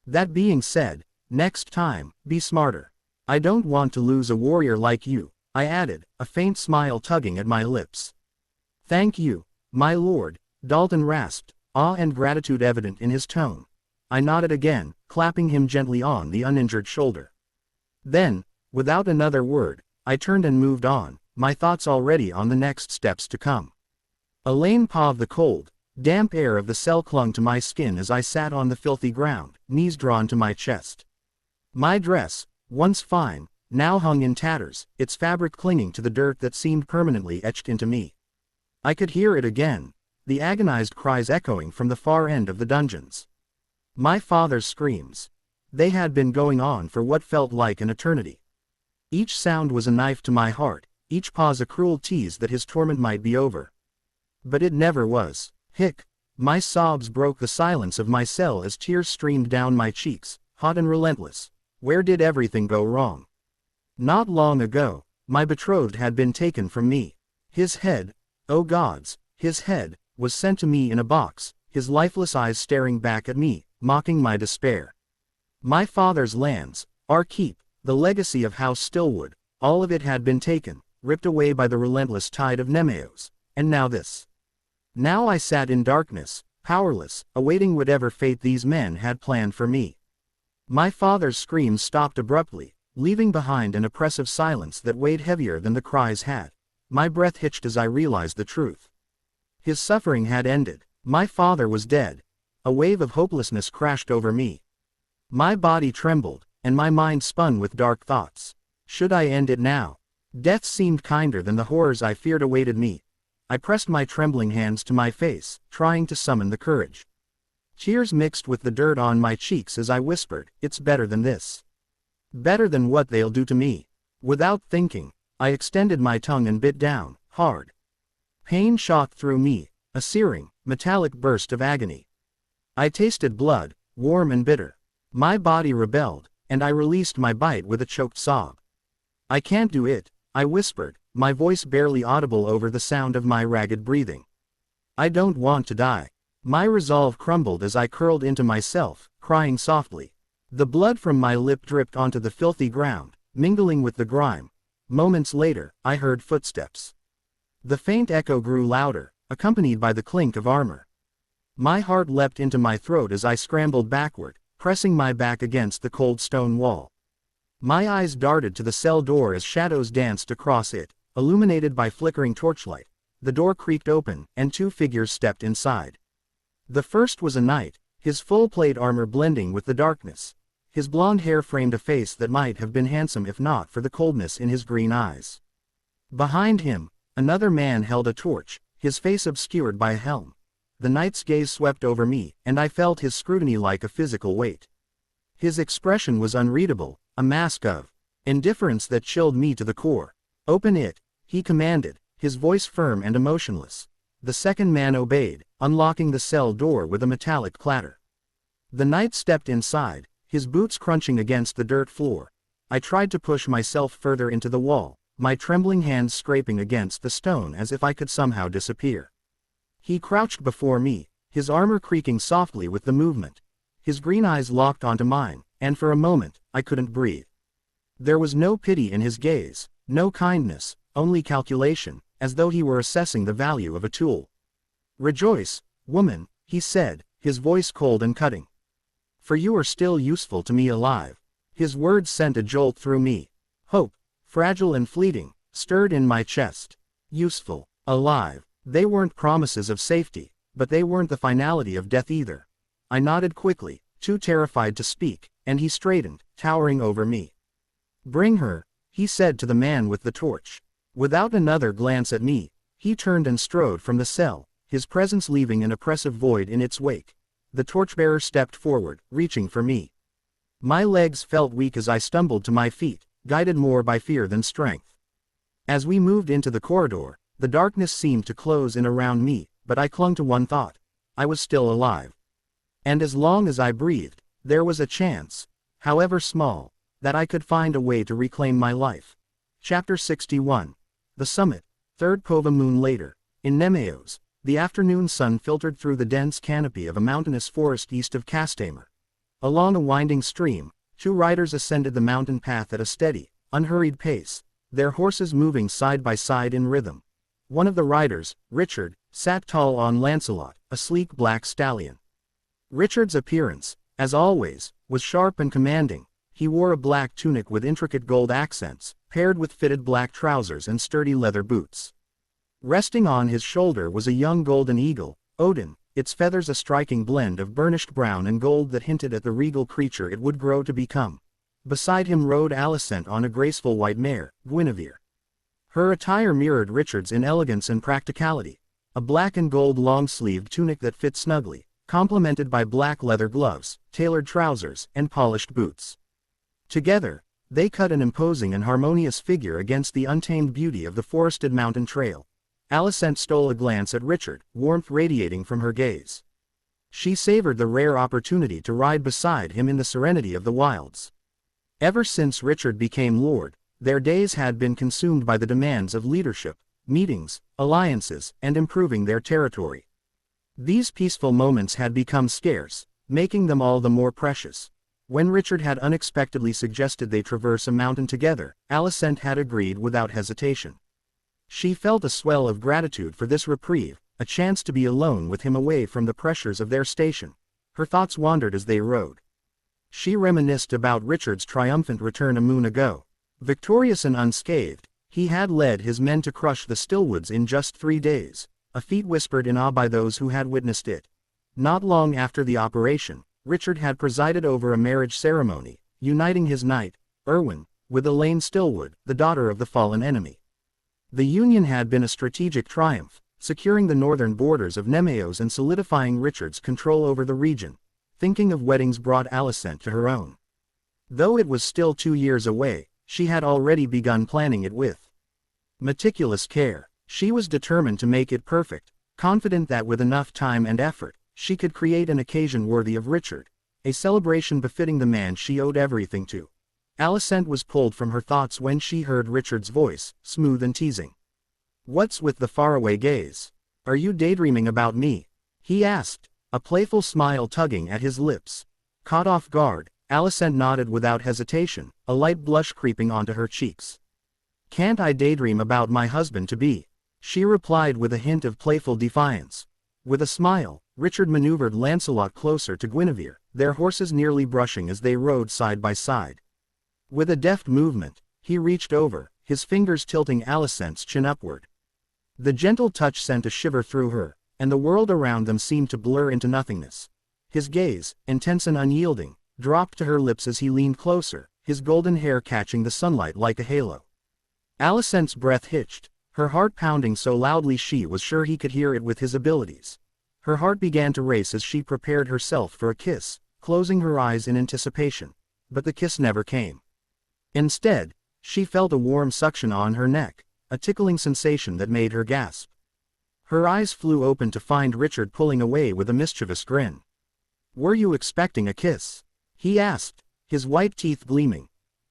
"That being said, next time, be smarter. I don't want to lose a warrior like you," I added, a faint smile tugging at my lips. "Thank you, my lord," Dalton rasped, awe and gratitude evident in his tone. I nodded again, clapping him gently on the uninjured shoulder. Then, without another word, I turned and moved on, my thoughts already on the next steps to come. A lane paw of the cold, damp air of the cell clung to my skin as I sat on the filthy ground, knees drawn to my chest. My dress, once fine, now hung in tatters, its fabric clinging to the dirt that seemed permanently etched into me. I could hear it again, the agonized cries echoing from the far end of the dungeons. My father's screams. They had been going on for what felt like an eternity. Each sound was a knife to my heart, each pause a cruel tease that his torment might be over. But it never was. Hic! My sobs broke the silence of my cell as tears streamed down my cheeks, hot and relentless. Where did everything go wrong? Not long ago, my betrothed had been taken from me. His head, oh gods, his head, was sent to me in a box, his lifeless eyes staring back at me, mocking my despair. My father's lands, our keep, the legacy of House Stillwood, all of it had been taken, ripped away by the relentless tide of Nemeos, and now this. Now I sat in darkness, powerless, awaiting whatever fate these men had planned for me. My father's screams stopped abruptly, leaving behind an oppressive silence that weighed heavier than the cries had. My breath hitched as I realized the truth. His suffering had ended. My father was dead. A wave of hopelessness crashed over me. My body trembled, and my mind spun with dark thoughts. Should I end it now? Death seemed kinder than the horrors I feared awaited me. I pressed my trembling hands to my face, trying to summon the courage. Tears mixed with the dirt on my cheeks as I whispered, "It's better than this." Better than what they'll do to me. Without thinking, I extended my tongue and bit down, hard. Pain shot through me, a searing, metallic burst of agony. I tasted blood, warm and bitter. My body rebelled, and I released my bite with a choked sob. I can't do it, I whispered, my voice barely audible over the sound of my ragged breathing. I don't want to die. My resolve crumbled as I curled into myself, crying softly. The blood from my lip dripped onto the filthy ground, mingling with the grime. Moments later, I heard footsteps. The faint echo grew louder, accompanied by the clink of armor. My heart leapt into my throat as I scrambled backward, pressing my back against the cold stone wall. My eyes darted to the cell door as shadows danced across it, illuminated by flickering torchlight. The door creaked open, and two figures stepped inside. The first was a knight, his full plate armor blending with the darkness. His blonde hair framed a face that might have been handsome if not for the coldness in his green eyes. Behind him, another man held a torch, his face obscured by a helm. The knight's gaze swept over me, and I felt his scrutiny like a physical weight. His expression was unreadable, a mask of indifference that chilled me to the core. "Open it," he commanded, his voice firm and emotionless. The second man obeyed, unlocking the cell door with a metallic clatter. The knight stepped inside, his boots crunching against the dirt floor. I tried to push myself further into the wall, my trembling hands scraping against the stone as if I could somehow disappear. He crouched before me, his armor creaking softly with the movement. His green eyes locked onto mine, and for a moment, I couldn't breathe. There was no pity in his gaze, no kindness, only calculation, as though he were assessing the value of a tool. "Rejoice, woman," he said, his voice cold and cutting. "For you are still useful to me alive." His words sent a jolt through me. Hope, fragile and fleeting, stirred in my chest. Useful, alive. They weren't promises of safety, but they weren't the finality of death either. I nodded quickly, too terrified to speak, and he straightened, towering over me. "Bring her," he said to the man with the torch. Without another glance at me, he turned and strode from the cell, his presence leaving an oppressive void in its wake. The torchbearer stepped forward, reaching for me. My legs felt weak as I stumbled to my feet, guided more by fear than strength. As we moved into the corridor, the darkness seemed to close in around me, but I clung to one thought. I was still alive. And as long as I breathed, there was a chance, however small, that I could find a way to reclaim my life. Chapter 61. The Summit. Third Pova moon later. In Nemeos, the afternoon sun filtered through the dense canopy of a mountainous forest east of Castamere. Along a winding stream, two riders ascended the mountain path at a steady, unhurried pace, their horses moving side by side in rhythm. One of the riders, Richard, sat tall on Lancelot, a sleek black stallion. Richard's appearance, as always, was sharp and commanding. He wore a black tunic with intricate gold accents, paired with fitted black trousers and sturdy leather boots. Resting on his shoulder was a young golden eagle, Odin, its feathers a striking blend of burnished brown and gold that hinted at the regal creature it would grow to become. Beside him rode Alicent on a graceful white mare, Guinevere. Her attire mirrored Richard's in elegance and practicality, a black and gold long-sleeved tunic that fit snugly, complemented by black leather gloves, tailored trousers, and polished boots. Together, they cut an imposing and harmonious figure against the untamed beauty of the forested mountain trail. Alicent stole a glance at Richard, warmth radiating from her gaze. She savored the rare opportunity to ride beside him in the serenity of the wilds. Ever since Richard became lord, their days had been consumed by the demands of leadership, meetings, alliances, and improving their territory. These peaceful moments had become scarce, making them all the more precious. When Richard had unexpectedly suggested they traverse a mountain together, Alicent had agreed without hesitation. She felt a swell of gratitude for this reprieve, a chance to be alone with him away from the pressures of their station. Her thoughts wandered as they rode. She reminisced about Richard's triumphant return a moon ago. Victorious and unscathed, he had led his men to crush the Stillwoods in just 3 days, a feat whispered in awe by those who had witnessed it. Not long after the operation, Richard had presided over a marriage ceremony, uniting his knight, Erwin, with Elaine Stillwood, the daughter of the fallen enemy. The union had been a strategic triumph, securing the northern borders of Nemeos and solidifying Richard's control over the region. Thinking of weddings brought Alicent to her own Though it was still 2 years away, she had already begun planning it with meticulous care. She was determined to make it perfect, confident that with enough time and effort, she could create an occasion worthy of Richard, a celebration befitting the man she owed everything to. Alicent was pulled from her thoughts when she heard Richard's voice, smooth and teasing. "What's with the faraway gaze? Are you daydreaming about me?" he asked, a playful smile tugging at his lips. Caught off guard, Alicent nodded without hesitation, a light blush creeping onto her cheeks. "Can't I daydream about my husband-to-be?" she replied with a hint of playful defiance. With a smile, Richard maneuvered Lancelot closer to Guinevere, their horses nearly brushing as they rode side by side. With a deft movement, he reached over, his fingers tilting Alicent's chin upward. The gentle touch sent a shiver through her, and the world around them seemed to blur into nothingness. His gaze, intense and unyielding, dropped to her lips as he leaned closer, his golden hair catching the sunlight like a halo. Alicent's breath hitched, her heart pounding so loudly she was sure he could hear it with his abilities. Her heart began to race as she prepared herself for a kiss, closing her eyes in anticipation. But the kiss never came. Instead, she felt a warm suction on her neck, a tickling sensation that made her gasp. Her eyes flew open to find Richard pulling away with a mischievous grin. "Were you expecting a kiss?" he asked, his white teeth gleaming.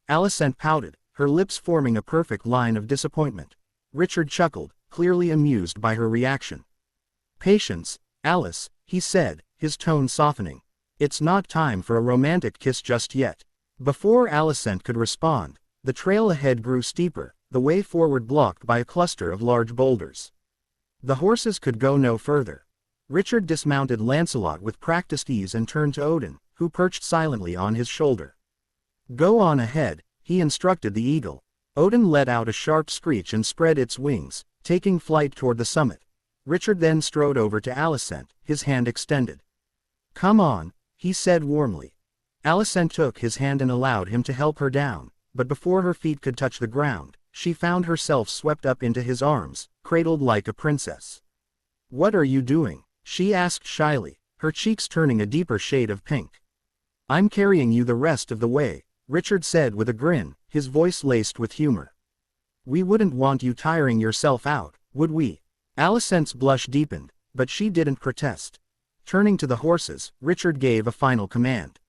Alicent pouted, her lips forming a perfect line of disappointment. Richard chuckled, clearly amused by her reaction. "Patience, Alice," he said, his tone softening. "It's not time for a romantic kiss just yet." Before Alicent could respond, the trail ahead grew steeper, the way forward blocked by a cluster of large boulders. The horses could go no further. Richard dismounted Lancelot with practiced ease and turned to Odin, who perched silently on his shoulder. "Go on ahead," he instructed the eagle. Odin let out a sharp screech and spread its wings, taking flight toward the summit. Richard then strode over to Alicent, his hand extended. "Come on," he said warmly. Alicent took his hand and allowed him to help her down, but before her feet could touch the ground, she found herself swept up into his arms, cradled like a princess. "What are you doing?" she asked shyly, her cheeks turning a deeper shade of pink. "I'm carrying you the rest of the way," Richard said with a grin, his voice laced with humor. "We wouldn't want you tiring yourself out, would we?" Alicent's blush deepened, but she didn't protest. Turning to the horses, Richard gave a final command.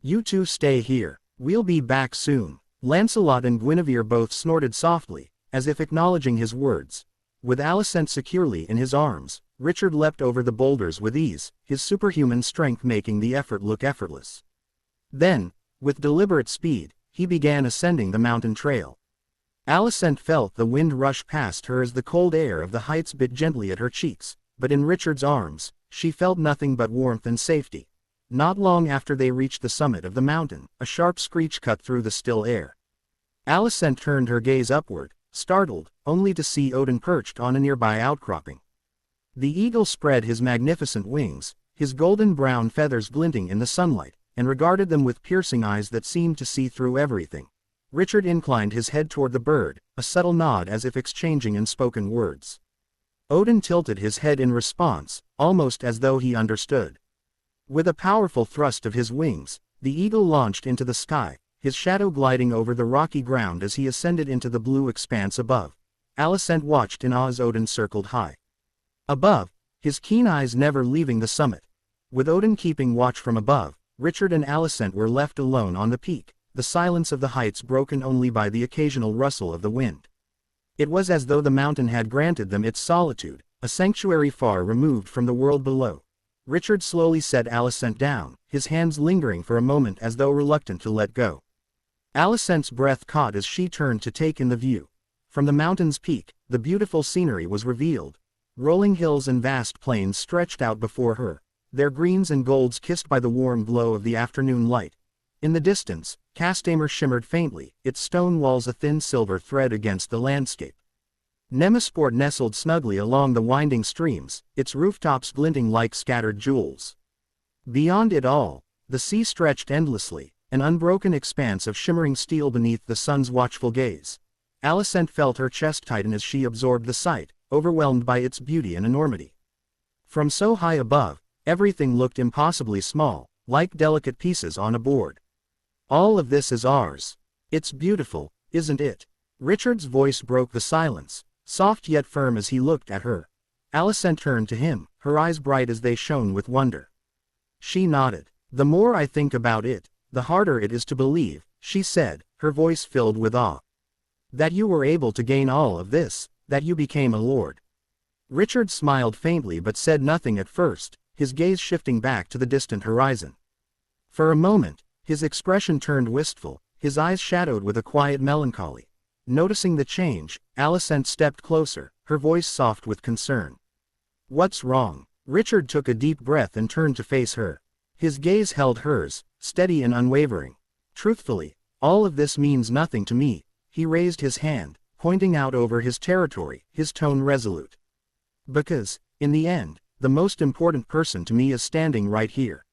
"You two stay here, we'll be back soon." Lancelot and Guinevere both snorted softly, as if acknowledging his words. With Alicent securely in his arms, Richard leapt over the boulders with ease, his superhuman strength making the effort look effortless. Then, with deliberate speed, he began ascending the mountain trail. Alicent felt the wind rush past her as the cold air of the heights bit gently at her cheeks, but in Richard's arms, she felt nothing but warmth and safety. Not long after they reached the summit of the mountain, a sharp screech cut through the still air. Alicent turned her gaze upward, startled, only to see Odin perched on a nearby outcropping. The eagle spread his magnificent wings, his golden brown feathers glinting in the sunlight, and regarded them with piercing eyes that seemed to see through everything. Richard inclined his head toward the bird, a subtle nod as if exchanging unspoken words. Odin tilted his head in response, almost as though he understood. With a powerful thrust of his wings, the eagle launched into the sky, his shadow gliding over the rocky ground as he ascended into the blue expanse above. Alicent watched in awe as Odin circled high above, his keen eyes never leaving the summit. With Odin keeping watch from above, Richard and Alicent were left alone on the peak, the silence of the heights broken only by the occasional rustle of the wind. It was as though the mountain had granted them its solitude, a sanctuary far removed from the world below. Richard slowly set Alicent down, his hands lingering for a moment as though reluctant to let go. Alicent's breath caught as she turned to take in the view. From the mountain's peak, the beautiful scenery was revealed. Rolling hills and vast plains stretched out before her, their greens and golds kissed by the warm glow of the afternoon light. In the distance, Castamere shimmered faintly, its stone walls a thin silver thread against the landscape. Lanisport nestled snugly along the winding streams, its rooftops glinting like scattered jewels. Beyond it all, the sea stretched endlessly, an unbroken expanse of shimmering steel beneath the sun's watchful gaze. Alicent felt her chest tighten as she absorbed the sight, overwhelmed by its beauty and enormity. From so high above, everything looked impossibly small, like delicate pieces on a board. All of this is ours. It's beautiful, isn't it? Richard's voice broke the silence, soft yet firm as he looked at her. Alicent turned to him, her eyes bright as they shone with wonder. She nodded. The more I think about it, the harder it is to believe, she said, her voice filled with awe. That you were able to gain all of this, that you became a lord. Richard smiled faintly but said nothing at first, his gaze shifting back to the distant horizon. For a moment, his expression turned wistful, his eyes shadowed with a quiet melancholy. Noticing the change, Alicent stepped closer, her voice soft with concern. What's wrong? Richard took a deep breath and turned to face her. His gaze held hers, steady and unwavering. Truthfully, all of this means nothing to me. He raised his hand, pointing out over his territory, his tone resolute. Because, in the end, the most important person to me is standing right here.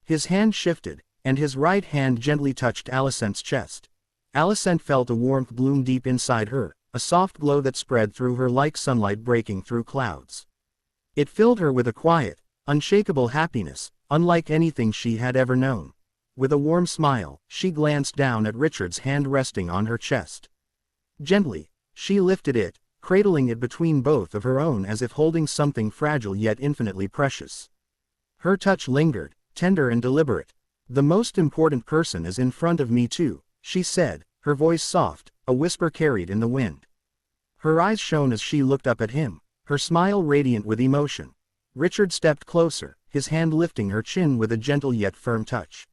His hand shifted, and his right hand gently touched Alicent's chest. Alicent felt a warmth bloom deep inside her, a soft glow that spread through her like sunlight breaking through clouds. It filled her with a quiet, unshakable happiness, unlike anything she had ever known. With a warm smile, she glanced down at Richard's hand resting on her chest. Gently, she lifted it, cradling it between both of her own as if holding something fragile yet infinitely precious. Her touch lingered, tender and deliberate. The most important person is in front of me too, she said, her voice soft, a whisper carried in the wind. Her eyes shone as she looked up at him, her smile radiant with emotion. Richard stepped closer, his hand lifting her chin with a gentle yet firm touch.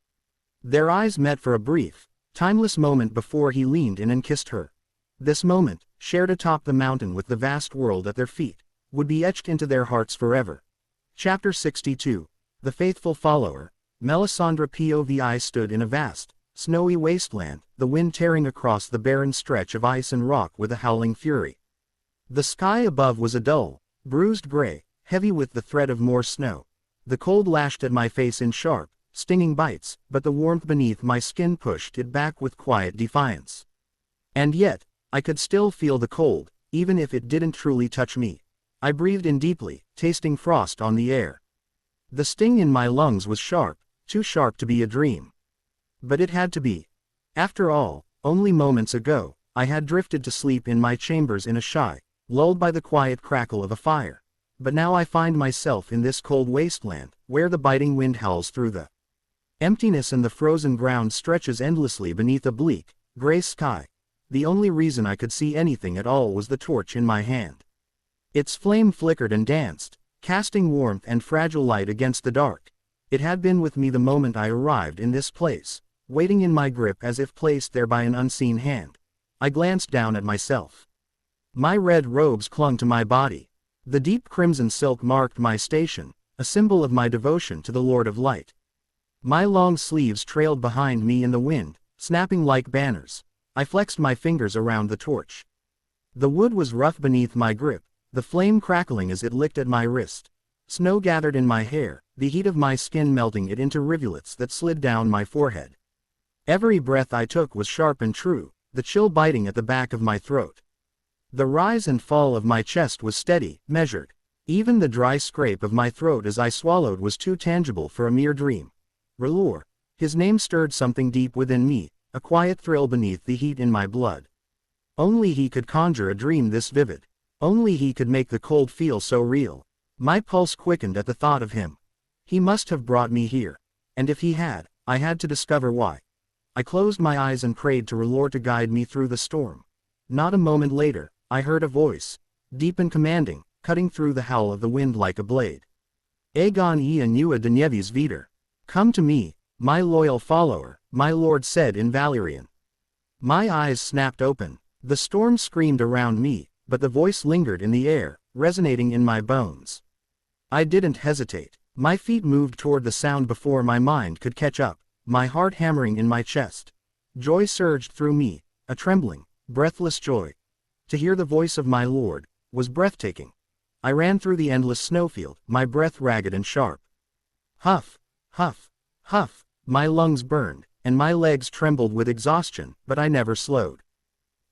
Their eyes met for a brief, timeless moment before he leaned in and kissed her. This moment, shared atop the mountain with the vast world at their feet, would be etched into their hearts forever. Chapter 62. The Faithful Follower. Melisandre Povi stood in a vast, snowy wasteland, the wind tearing across the barren stretch of ice and rock with a howling fury. The sky above was a dull, bruised gray, heavy with the threat of more snow. The cold lashed at my face in sharp, stinging bites, but the warmth beneath my skin pushed it back with quiet defiance. And yet, I could still feel the cold, even if it didn't truly touch me. I breathed in deeply, tasting frost on the air. The sting in my lungs was sharp, too sharp to be a dream. But it had to be. After all, only moments ago, I had drifted to sleep in my chambers in a shy, lulled by the quiet crackle of a fire. But now I find myself in this cold wasteland, where the biting wind howls through the emptiness and the frozen ground stretches endlessly beneath a bleak, gray sky. The only reason I could see anything at all was the torch in my hand. Its flame flickered and danced, casting warmth and fragile light against the dark. It had been with me the moment I arrived in this place, waiting in my grip as if placed there by an unseen hand. I glanced down at myself. My red robes clung to my body. The deep crimson silk marked my station, a symbol of my devotion to the Lord of Light. My long sleeves trailed behind me in the wind, snapping like banners. I flexed my fingers around the torch. The wood was rough beneath my grip, the flame crackling as it licked at my wrist. Snow gathered in my hair, the heat of my skin melting it into rivulets that slid down my forehead. Every breath I took was sharp and true, the chill biting at the back of my throat. The rise and fall of my chest was steady, measured. Even the dry scrape of my throat as I swallowed was too tangible for a mere dream. R'hllor. His name stirred something deep within me, a quiet thrill beneath the heat in my blood. Only he could conjure a dream this vivid. Only he could make the cold feel so real. My pulse quickened at the thought of him. He must have brought me here. And if he had, I had to discover why. I closed my eyes and prayed to R'hllor to guide me through the storm. Not a moment later, I heard a voice, deep and commanding, cutting through the howl of the wind like a blade. Aegon e Anua Danieves Vider. Come to me, my loyal follower, my lord said in Valyrian. My eyes snapped open. The storm screamed around me, but the voice lingered in the air, resonating in my bones. I didn't hesitate. My feet moved toward the sound before my mind could catch up, my heart hammering in my chest. Joy surged through me, a trembling, breathless joy. To hear the voice of my lord was breathtaking. I ran through the endless snowfield, my breath ragged and sharp. Huff, huff, huff, my lungs burned, and my legs trembled with exhaustion, but I never slowed.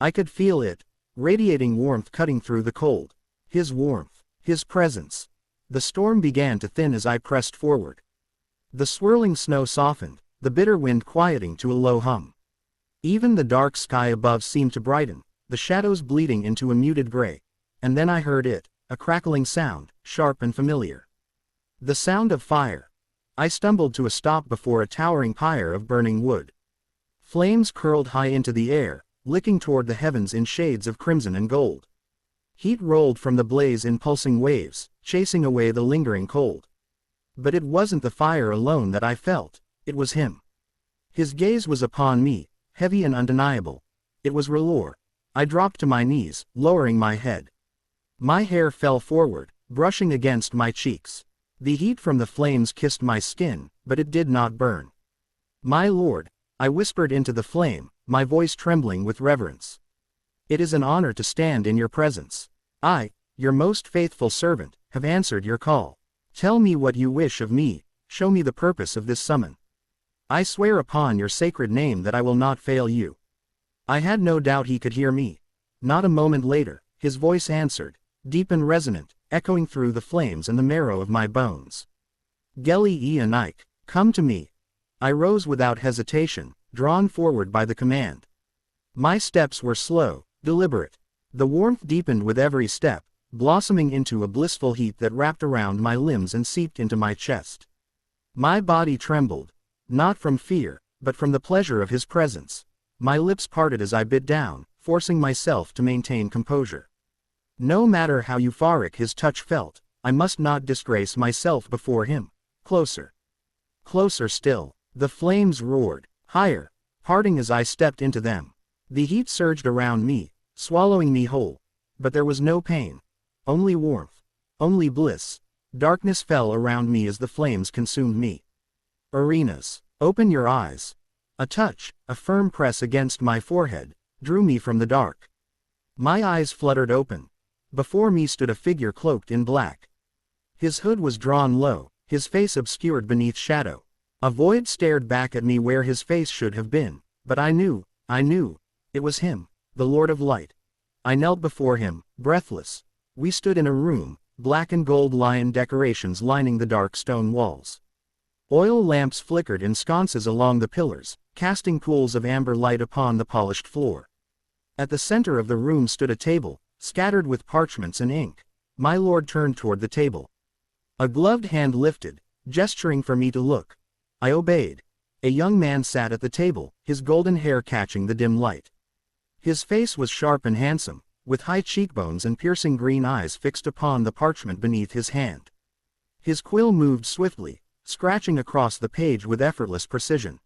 I could feel it, radiating warmth cutting through the cold. His warmth, his presence. The storm began to thin as I pressed forward. The swirling snow softened, the bitter wind quieting to a low hum. Even the dark sky above seemed to brighten, the shadows bleeding into a muted gray. And then I heard it, a crackling sound, sharp and familiar. The sound of fire. I stumbled to a stop before a towering pyre of burning wood. Flames curled high into the air, licking toward the heavens in shades of crimson and gold. Heat rolled from the blaze in pulsing waves, chasing away the lingering cold. But it wasn't the fire alone that I felt, it was him. His gaze was upon me, heavy and undeniable. It was R'hllor. I dropped to my knees, lowering my head. My hair fell forward, brushing against my cheeks. The heat from the flames kissed my skin, but it did not burn. "My lord," I whispered into the flame, my voice trembling with reverence. "It is an honor to stand in your presence. I, your most faithful servant, have answered your call. Tell me what you wish of me, show me the purpose of this summon. I swear upon your sacred name that I will not fail you." I had no doubt he could hear me. Not a moment later, his voice answered, deep and resonant, echoing through the flames and the marrow of my bones. "Geli Ionik, come to me." I rose without hesitation, drawn forward by the command. My steps were slow, deliberate. The warmth deepened with every step, blossoming into a blissful heat that wrapped around my limbs and seeped into my chest. My body trembled, not from fear, but from the pleasure of his presence. My lips parted as I bit down, forcing myself to maintain composure. No matter how euphoric his touch felt, I must not disgrace myself before him. Closer. Closer still. The flames roared, higher, parting as I stepped into them. The heat surged around me, swallowing me whole. But there was no pain. Only warmth. Only bliss. Darkness fell around me as the flames consumed me. "Arenas, open your eyes." A touch, a firm press against my forehead, drew me from the dark. My eyes fluttered open. Before me stood a figure cloaked in black. His hood was drawn low, his face obscured beneath shadow. A void stared back at me where his face should have been, but I knew, it was him, the Lord of Light. I knelt before him, breathless. We stood in a room, black and gold lion decorations lining the dark stone walls. Oil lamps flickered in sconces along the pillars, casting pools of amber light upon the polished floor. At the center of the room stood a table, scattered with parchments and ink. My lord turned toward the table. A gloved hand lifted, gesturing for me to look. I obeyed. A young man sat at the table, his golden hair catching the dim light. His face was sharp and handsome, with high cheekbones and piercing green eyes fixed upon the parchment beneath his hand. His quill moved swiftly, scratching across the page with effortless precision.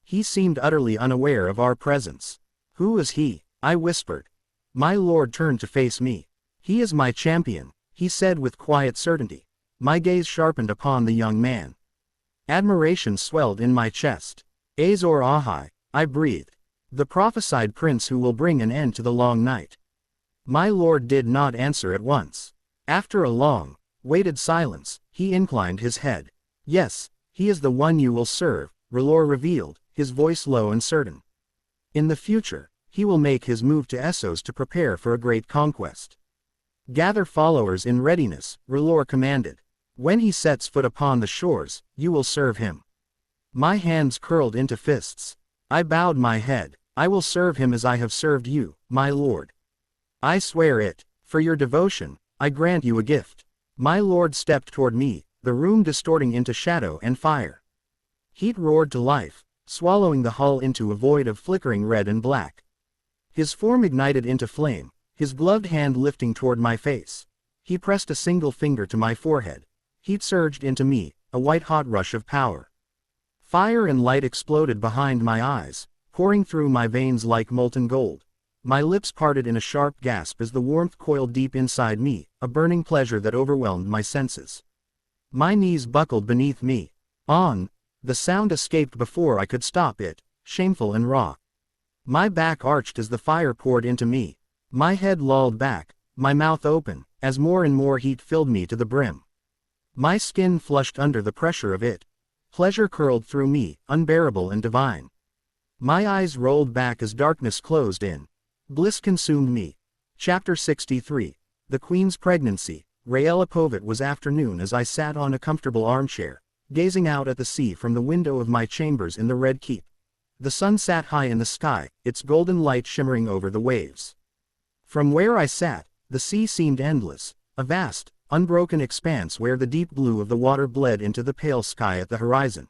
He seemed utterly unaware of our presence. "Who is he?" I whispered. My lord turned to face me. "He is my champion," he said with quiet certainty. My gaze sharpened upon the young man. Admiration swelled in my chest. "Azor Ahai," I breathed. "The prophesied prince who will bring an end to the long night." My lord did not answer at once. After a long, weighted silence, he inclined his head. "Yes, he is the one you will serve," R'hllor revealed, his voice low and certain. "In the future, he will make his move to Essos to prepare for a great conquest. Gather followers in readiness," R'hllor commanded. "When he sets foot upon the shores, you will serve him." My hands curled into fists. I bowed my head. "I will serve him as I have served you, my lord. I swear it. For your devotion, I grant you a gift." My lord stepped toward me, the room distorting into shadow and fire. Heat roared to life, swallowing the hull into a void of flickering red and black. His form ignited into flame, his gloved hand lifting toward my face. He pressed a single finger to my forehead. Heat surged into me, a white-hot rush of power. Fire and light exploded behind my eyes, pouring through my veins like molten gold. My lips parted in a sharp gasp as the warmth coiled deep inside me, a burning pleasure that overwhelmed my senses. My knees buckled beneath me. "On!" The sound escaped before I could stop it, shameful and raw. My back arched as the fire poured into me. My head lolled back, my mouth open, as more and more heat filled me to the brim. My skin flushed under the pressure of it. Pleasure curled through me, unbearable and divine. My eyes rolled back as darkness closed in. Bliss consumed me. Chapter 63. The Queen's Pregnancy. R'hllor. It was afternoon as I sat on a comfortable armchair, gazing out at the sea from the window of my chambers in the Red Keep. The sun sat high in the sky, its golden light shimmering over the waves. From where I sat, the sea seemed endless, a vast, unbroken expanse where the deep blue of the water bled into the pale sky at the horizon.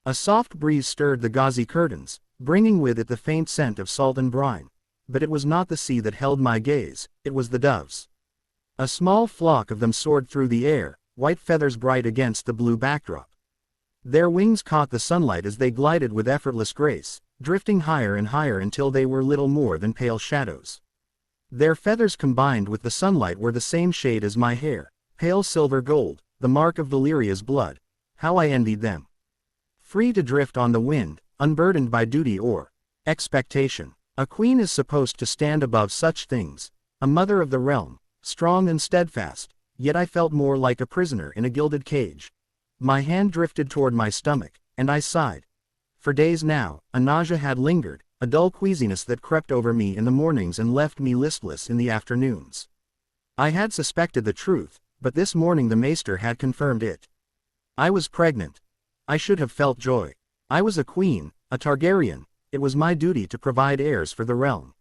A soft breeze stirred the gauzy curtains, bringing with it the faint scent of salt and brine. But it was not the sea that held my gaze, it was the doves. A small flock of them soared through the air, white feathers bright against the blue backdrop. Their wings caught the sunlight as they glided with effortless grace, drifting higher and higher until they were little more than pale shadows. Their feathers combined with the sunlight were the same shade as my hair, pale silver gold, the mark of Valeria's blood. How I envied them. Free to drift on the wind, unburdened by duty or expectation. A queen is supposed to stand above such things, a mother of the realm, strong and steadfast, yet I felt more like a prisoner in a gilded cage. My hand drifted toward my stomach, and I sighed. For days now, a nausea had lingered, a dull queasiness that crept over me in the mornings and left me listless in the afternoons. I had suspected the truth, but this morning the maester had confirmed it. I was pregnant. I should have felt joy. I was a queen, a Targaryen, it was my duty to provide heirs for the realm.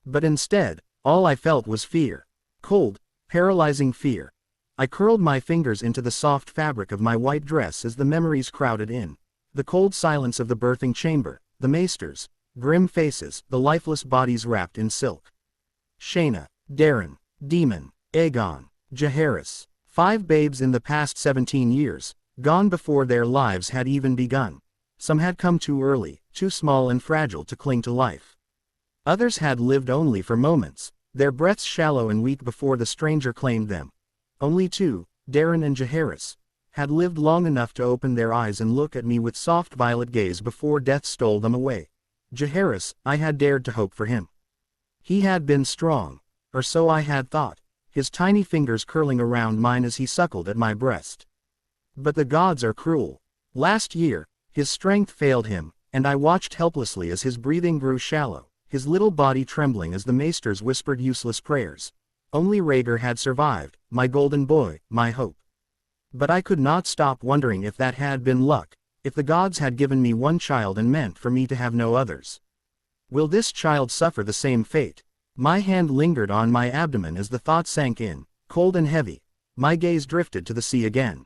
But instead, all I felt was fear. Cold, paralyzing fear. I curled my fingers into the soft fabric of my white dress as the memories crowded in. The cold silence of the birthing chamber, the maesters, grim faces, the lifeless bodies wrapped in silk. Shayna, Darren, Demon, Aegon, Jaehaerys, 5 babes in the past 17 years, gone before their lives had even begun. Some had come too early, too small and fragile to cling to life. Others had lived only for moments, their breaths shallow and weak before the stranger claimed them. Only 2, Darren and Jaehaerys, had lived long enough to open their eyes and look at me with soft violet gaze before death stole them away. Jaehaerys, I had dared to hope for him. He had been strong, or so I had thought, his tiny fingers curling around mine as he suckled at my breast. But the gods are cruel. Last year, his strength failed him, and I watched helplessly as his breathing grew shallow, his little body trembling as the maesters whispered useless prayers. Only Rhaegar had survived, my golden boy, my hope. But I could not stop wondering if that had been luck, if the gods had given me one child and meant for me to have no others. Will this child suffer the same fate? My hand lingered on my abdomen as the thought sank in, cold and heavy. My gaze drifted to the sea again.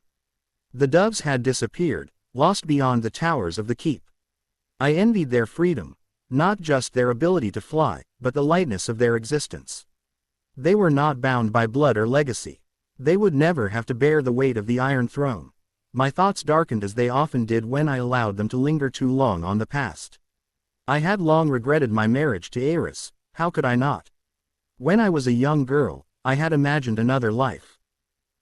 The doves had disappeared, lost beyond the towers of the keep. I envied their freedom, not just their ability to fly, but the lightness of their existence. They were not bound by blood or legacy. They would never have to bear the weight of the Iron Throne. My thoughts darkened as they often did when I allowed them to linger too long on the past. I had long regretted my marriage to Aerys, how could I not? When I was a young girl, I had imagined another life.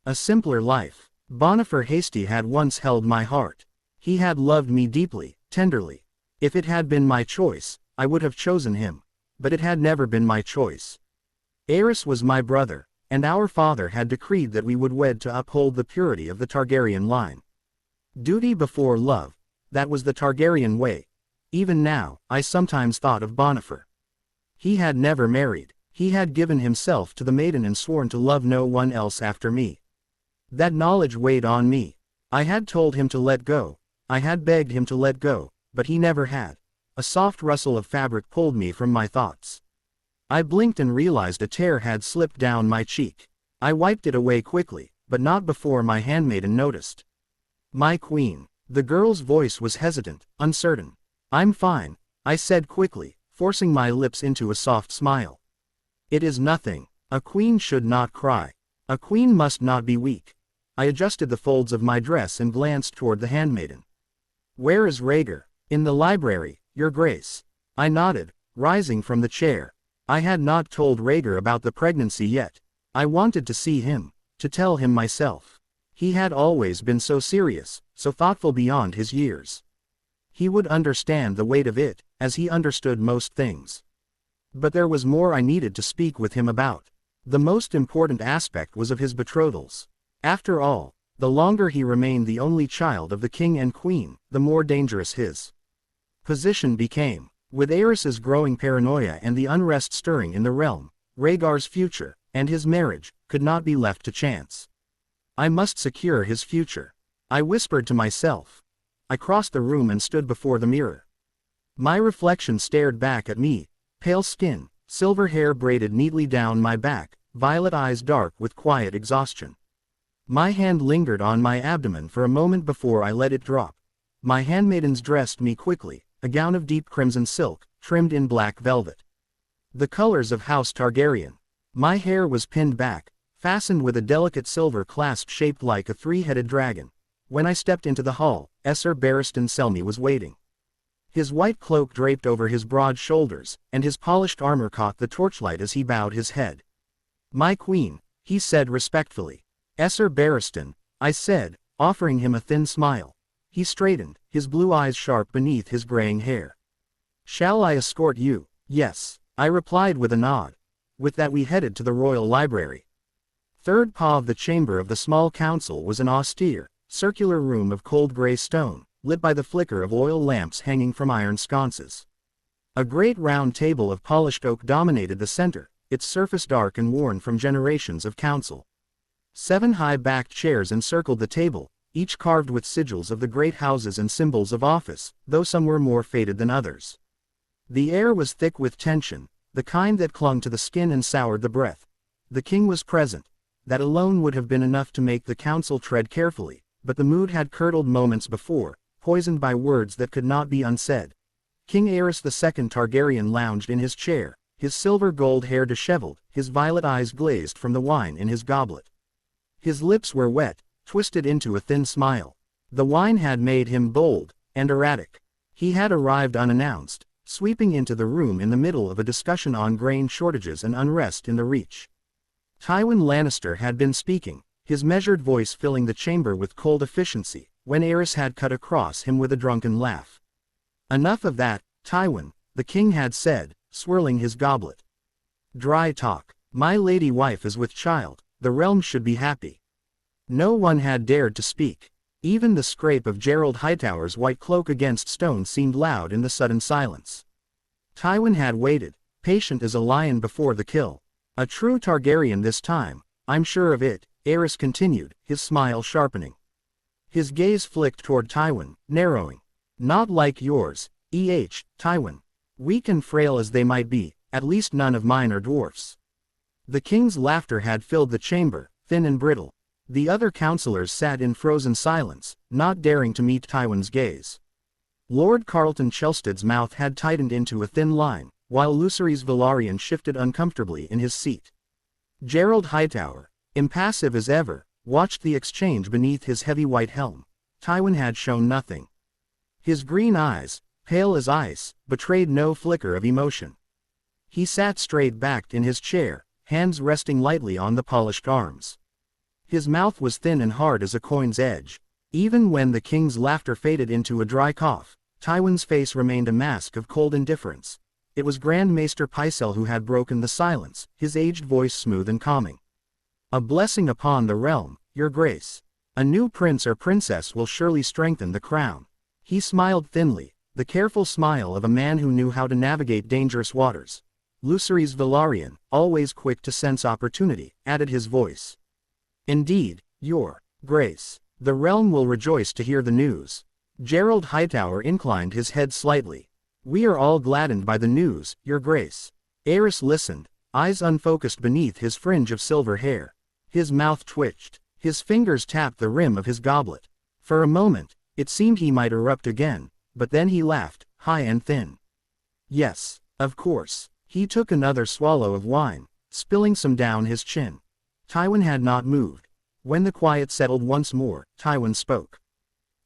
A simpler life. Bonifer Hasty had once held my heart. He had loved me deeply, tenderly. If it had been my choice, I would have chosen him. But it had never been my choice. Aerys was my brother, and our father had decreed that we would wed to uphold the purity of the Targaryen line. Duty before love, that was the Targaryen way. Even now, I sometimes thought of Bonifer. He had never married, he had given himself to the maiden and sworn to love no one else after me. That knowledge weighed on me. I had told him to let go, I had begged him to let go, but he never had. A soft rustle of fabric pulled me from my thoughts. I blinked and realized a tear had slipped down my cheek. I wiped it away quickly, but not before my handmaiden noticed. My queen. The girl's voice was hesitant, uncertain. I'm fine, I said quickly, forcing my lips into a soft smile. It is nothing. A queen should not cry. A queen must not be weak. I adjusted the folds of my dress and glanced toward the handmaiden. Where is Rhaegar? In the library, Your Grace. I nodded, rising from the chair. I had not told Rhaegar about the pregnancy yet. I wanted to see him, to tell him myself. He had always been so serious, so thoughtful beyond his years. He would understand the weight of it, as he understood most things. But there was more I needed to speak with him about. The most important aspect was of his betrothals. After all, the longer he remained the only child of the king and queen, the more dangerous his position became. With Aerys's growing paranoia and the unrest stirring in the realm, Rhaegar's future, and his marriage, could not be left to chance. I must secure his future. I whispered to myself. I crossed the room and stood before the mirror. My reflection stared back at me, pale skin, silver hair braided neatly down my back, violet eyes dark with quiet exhaustion. My hand lingered on my abdomen for a moment before I let it drop. My handmaidens dressed me quickly, a gown of deep crimson silk, trimmed in black velvet. The colors of House Targaryen. My hair was pinned back, fastened with a delicate silver clasp shaped like a three-headed dragon. When I stepped into the hall, Esser Barristan Selmy was waiting. His white cloak draped over his broad shoulders, and his polished armor caught the torchlight as he bowed his head. "My queen," he said respectfully. "Esser Barristan," I said, offering him a thin smile. He straightened, his blue eyes sharp beneath his graying hair. "Shall I escort you?" "Yes," I replied with a nod. With that we headed to the royal library. Third paw of the chamber of the small council was an austere, circular room of cold gray stone, lit by the flicker of oil lamps hanging from iron sconces. A great round table of polished oak dominated the center, its surface dark and worn from generations of council. 7 high-backed chairs encircled the table, each carved with sigils of the great houses and symbols of office, though some were more faded than others. The air was thick with tension, the kind that clung to the skin and soured the breath. The king was present. That alone would have been enough to make the council tread carefully, but the mood had curdled moments before, poisoned by words that could not be unsaid. King Aerys II Targaryen lounged in his chair, his silver-gold hair disheveled, his violet eyes glazed from the wine in his goblet. His lips were wet, twisted into a thin smile. The wine had made him bold and erratic. He had arrived unannounced, sweeping into the room in the middle of a discussion on grain shortages and unrest in the Reach. Tywin Lannister had been speaking, his measured voice filling the chamber with cold efficiency, when Aerys had cut across him with a drunken laugh. "Enough of that, Tywin," the king had said, swirling his goblet. "Dry talk. My lady wife is with child, the realm should be happy." No one had dared to speak. Even the scrape of Gerald Hightower's white cloak against stone seemed loud in the sudden silence. Tywin had waited, patient as a lion before the kill. "A true Targaryen this time, I'm sure of it," Aerys continued, his smile sharpening. His gaze flicked toward Tywin, narrowing. "Not like yours, Tywin. Weak and frail as they might be, at least none of mine are dwarfs." The king's laughter had filled the chamber, thin and brittle. The other councillors sat in frozen silence, not daring to meet Tywin's gaze. Lord Carlton Chelsted's mouth had tightened into a thin line, while Lucerys Velaryon shifted uncomfortably in his seat. Gerald Hightower, impassive as ever, watched the exchange beneath his heavy white helm. Tywin had shown nothing. His green eyes, pale as ice, betrayed no flicker of emotion. He sat straight-backed in his chair, hands resting lightly on the polished arms. His mouth was thin and hard as a coin's edge. Even when the king's laughter faded into a dry cough, Tywin's face remained a mask of cold indifference. It was Grand Maester Pycelle who had broken the silence, his aged voice smooth and calming. "A blessing upon the realm, your grace. A new prince or princess will surely strengthen the crown." He smiled thinly, the careful smile of a man who knew how to navigate dangerous waters. Lucerys Velaryon, always quick to sense opportunity, added his voice. "Indeed, your grace. The realm will rejoice to hear the news." Gerald Hightower inclined his head slightly. "We are all gladdened by the news, your grace." Aerys listened, eyes unfocused beneath his fringe of silver hair. His mouth twitched. His fingers tapped the rim of his goblet. For a moment, it seemed he might erupt again, but then he laughed, high and thin. "Yes, of course." He took another swallow of wine, spilling some down his chin. Tywin had not moved. When the quiet settled once more, Tywin spoke.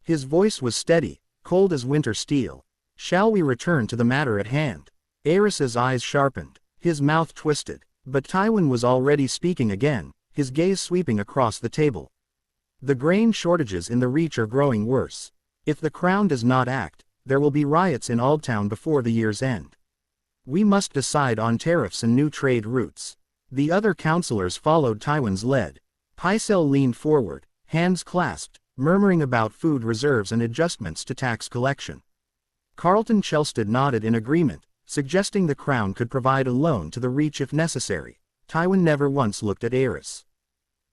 His voice was steady, cold as winter steel. "Shall we return to the matter at hand?" Aerys's eyes sharpened, his mouth twisted, but Tywin was already speaking again, his gaze sweeping across the table. "The grain shortages in the Reach are growing worse. If the crown does not act, there will be riots in Aldtown before the year's end. We must decide on tariffs and new trade routes." The other councillors followed Tywin's lead. Pycelle leaned forward, hands clasped, murmuring about food reserves and adjustments to tax collection. Carlton Chelsted nodded in agreement, suggesting the crown could provide a loan to the Reach if necessary. Tywin never once looked at Aerys.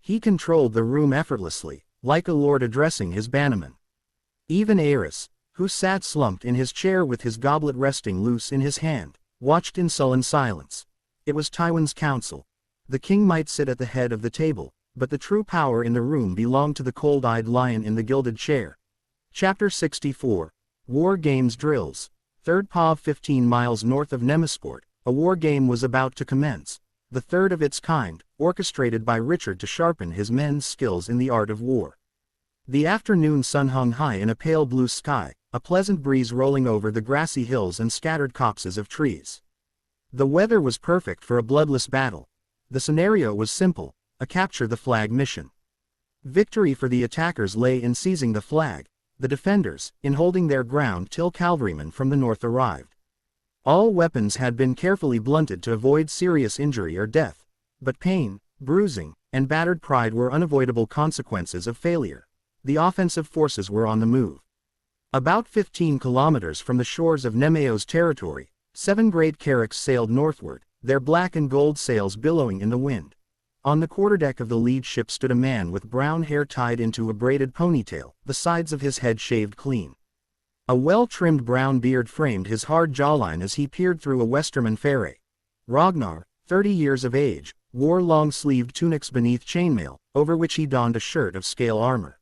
He controlled the room effortlessly, like a lord addressing his bannermen. Even Aerys, who sat slumped in his chair with his goblet resting loose in his hand, watched in sullen silence. It was Tywin's council. The king might sit at the head of the table, but the true power in the room belonged to the cold-eyed lion in the gilded chair. Chapter 64. War Games Drills. Third POV 15 miles north of lanisport, a war game was about to commence, the third of its kind, orchestrated by Richard to sharpen his men's skills in the art of war. The afternoon sun hung high in a pale blue sky, a pleasant breeze rolling over the grassy hills and scattered copses of trees. The weather was perfect for a bloodless battle. The scenario was simple, a capture the flag mission. Victory for the attackers lay in seizing the flag, the defenders, in holding their ground till cavalrymen from the north arrived. All weapons had been carefully blunted to avoid serious injury or death, but pain, bruising, and battered pride were unavoidable consequences of failure. The offensive forces were on the move. About 15 kilometers from the shores of Nemeo's territory, 7 great carracks sailed northward, their black and gold sails billowing in the wind. On the quarterdeck of the lead ship stood a man with brown hair tied into a braided ponytail, the sides of his head shaved clean. A well-trimmed brown beard framed his hard jawline as he peered through a Westerman ferret. Ragnar, 30 years of age, wore long-sleeved tunics beneath chainmail, over which he donned a shirt of scale armor.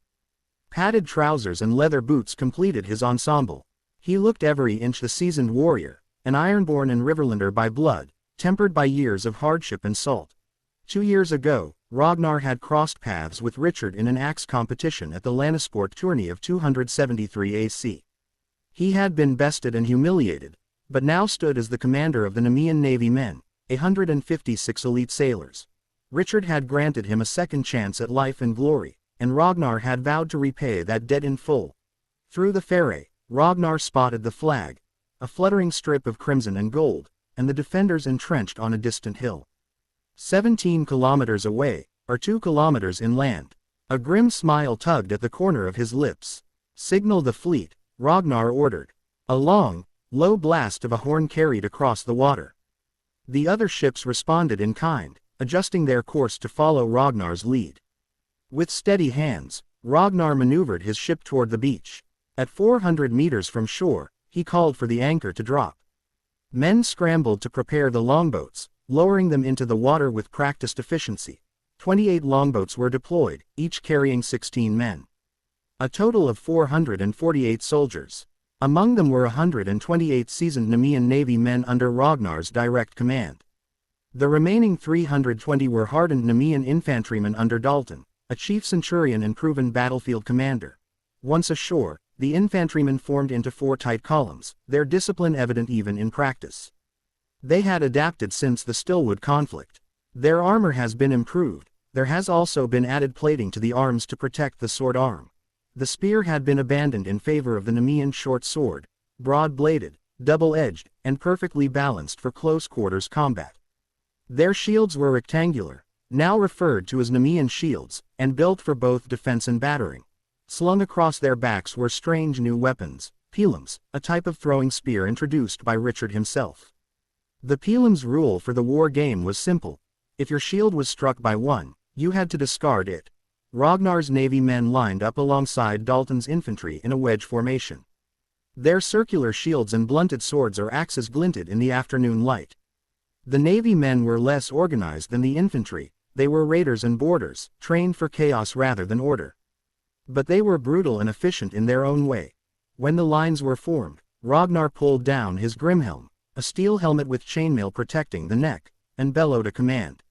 Padded trousers and leather boots completed his ensemble. He looked every inch the seasoned warrior, an Ironborn and Riverlander by blood, tempered by years of hardship and salt. 2 years ago, Ragnar had crossed paths with Richard in an axe competition at the lanisport tourney of 273 AC. He had been bested and humiliated, but now stood as the commander of the Nemean Navy men, 156 elite sailors. Richard had granted him a second chance at life and glory, and Ragnar had vowed to repay that debt in full. Through the ferret, Ragnar spotted the flag, a fluttering strip of crimson and gold, and the defenders entrenched on a distant hill. 17 kilometers away, or 2 kilometers inland. A grim smile tugged at the corner of his lips. "Signal the fleet," Ragnar ordered. A long, low blast of a horn carried across the water. The other ships responded in kind, adjusting their course to follow Ragnar's lead. With steady hands, Ragnar maneuvered his ship toward the beach. At 400 meters from shore, he called for the anchor to drop. Men scrambled to prepare the longboats, lowering them into the water with practiced efficiency. 28 longboats were deployed, each carrying 16 men. A total of 448 soldiers. Among them were 128 seasoned Nemean Navy men under Ragnar's direct command. The remaining 320 were hardened Nemean infantrymen under Dalton, a chief centurion and proven battlefield commander. Once ashore, the infantrymen formed into 4 tight columns, their discipline evident even in practice. They had adapted since the Stillwood conflict. Their armor has been improved. There has also been added plating to the arms to protect the sword arm. The spear had been abandoned in favor of the Nemean short sword, broad-bladed, double-edged, and perfectly balanced for close-quarters combat. Their shields were rectangular, now referred to as Nemean shields, and built for both defense and battering. Slung across their backs were strange new weapons, pilums, a type of throwing spear introduced by Richard himself. The pilum's rule for the war game was simple. If your shield was struck by one, you had to discard it. Ragnar's navy men lined up alongside Dalton's infantry in a wedge formation. Their circular shields and blunted swords or axes glinted in the afternoon light. The navy men were less organized than the infantry. They were raiders and boarders, trained for chaos rather than order. But they were brutal and efficient in their own way. When the lines were formed, Ragnar pulled down his grimhelm, a steel helmet with chainmail protecting the neck, and bellowed a command.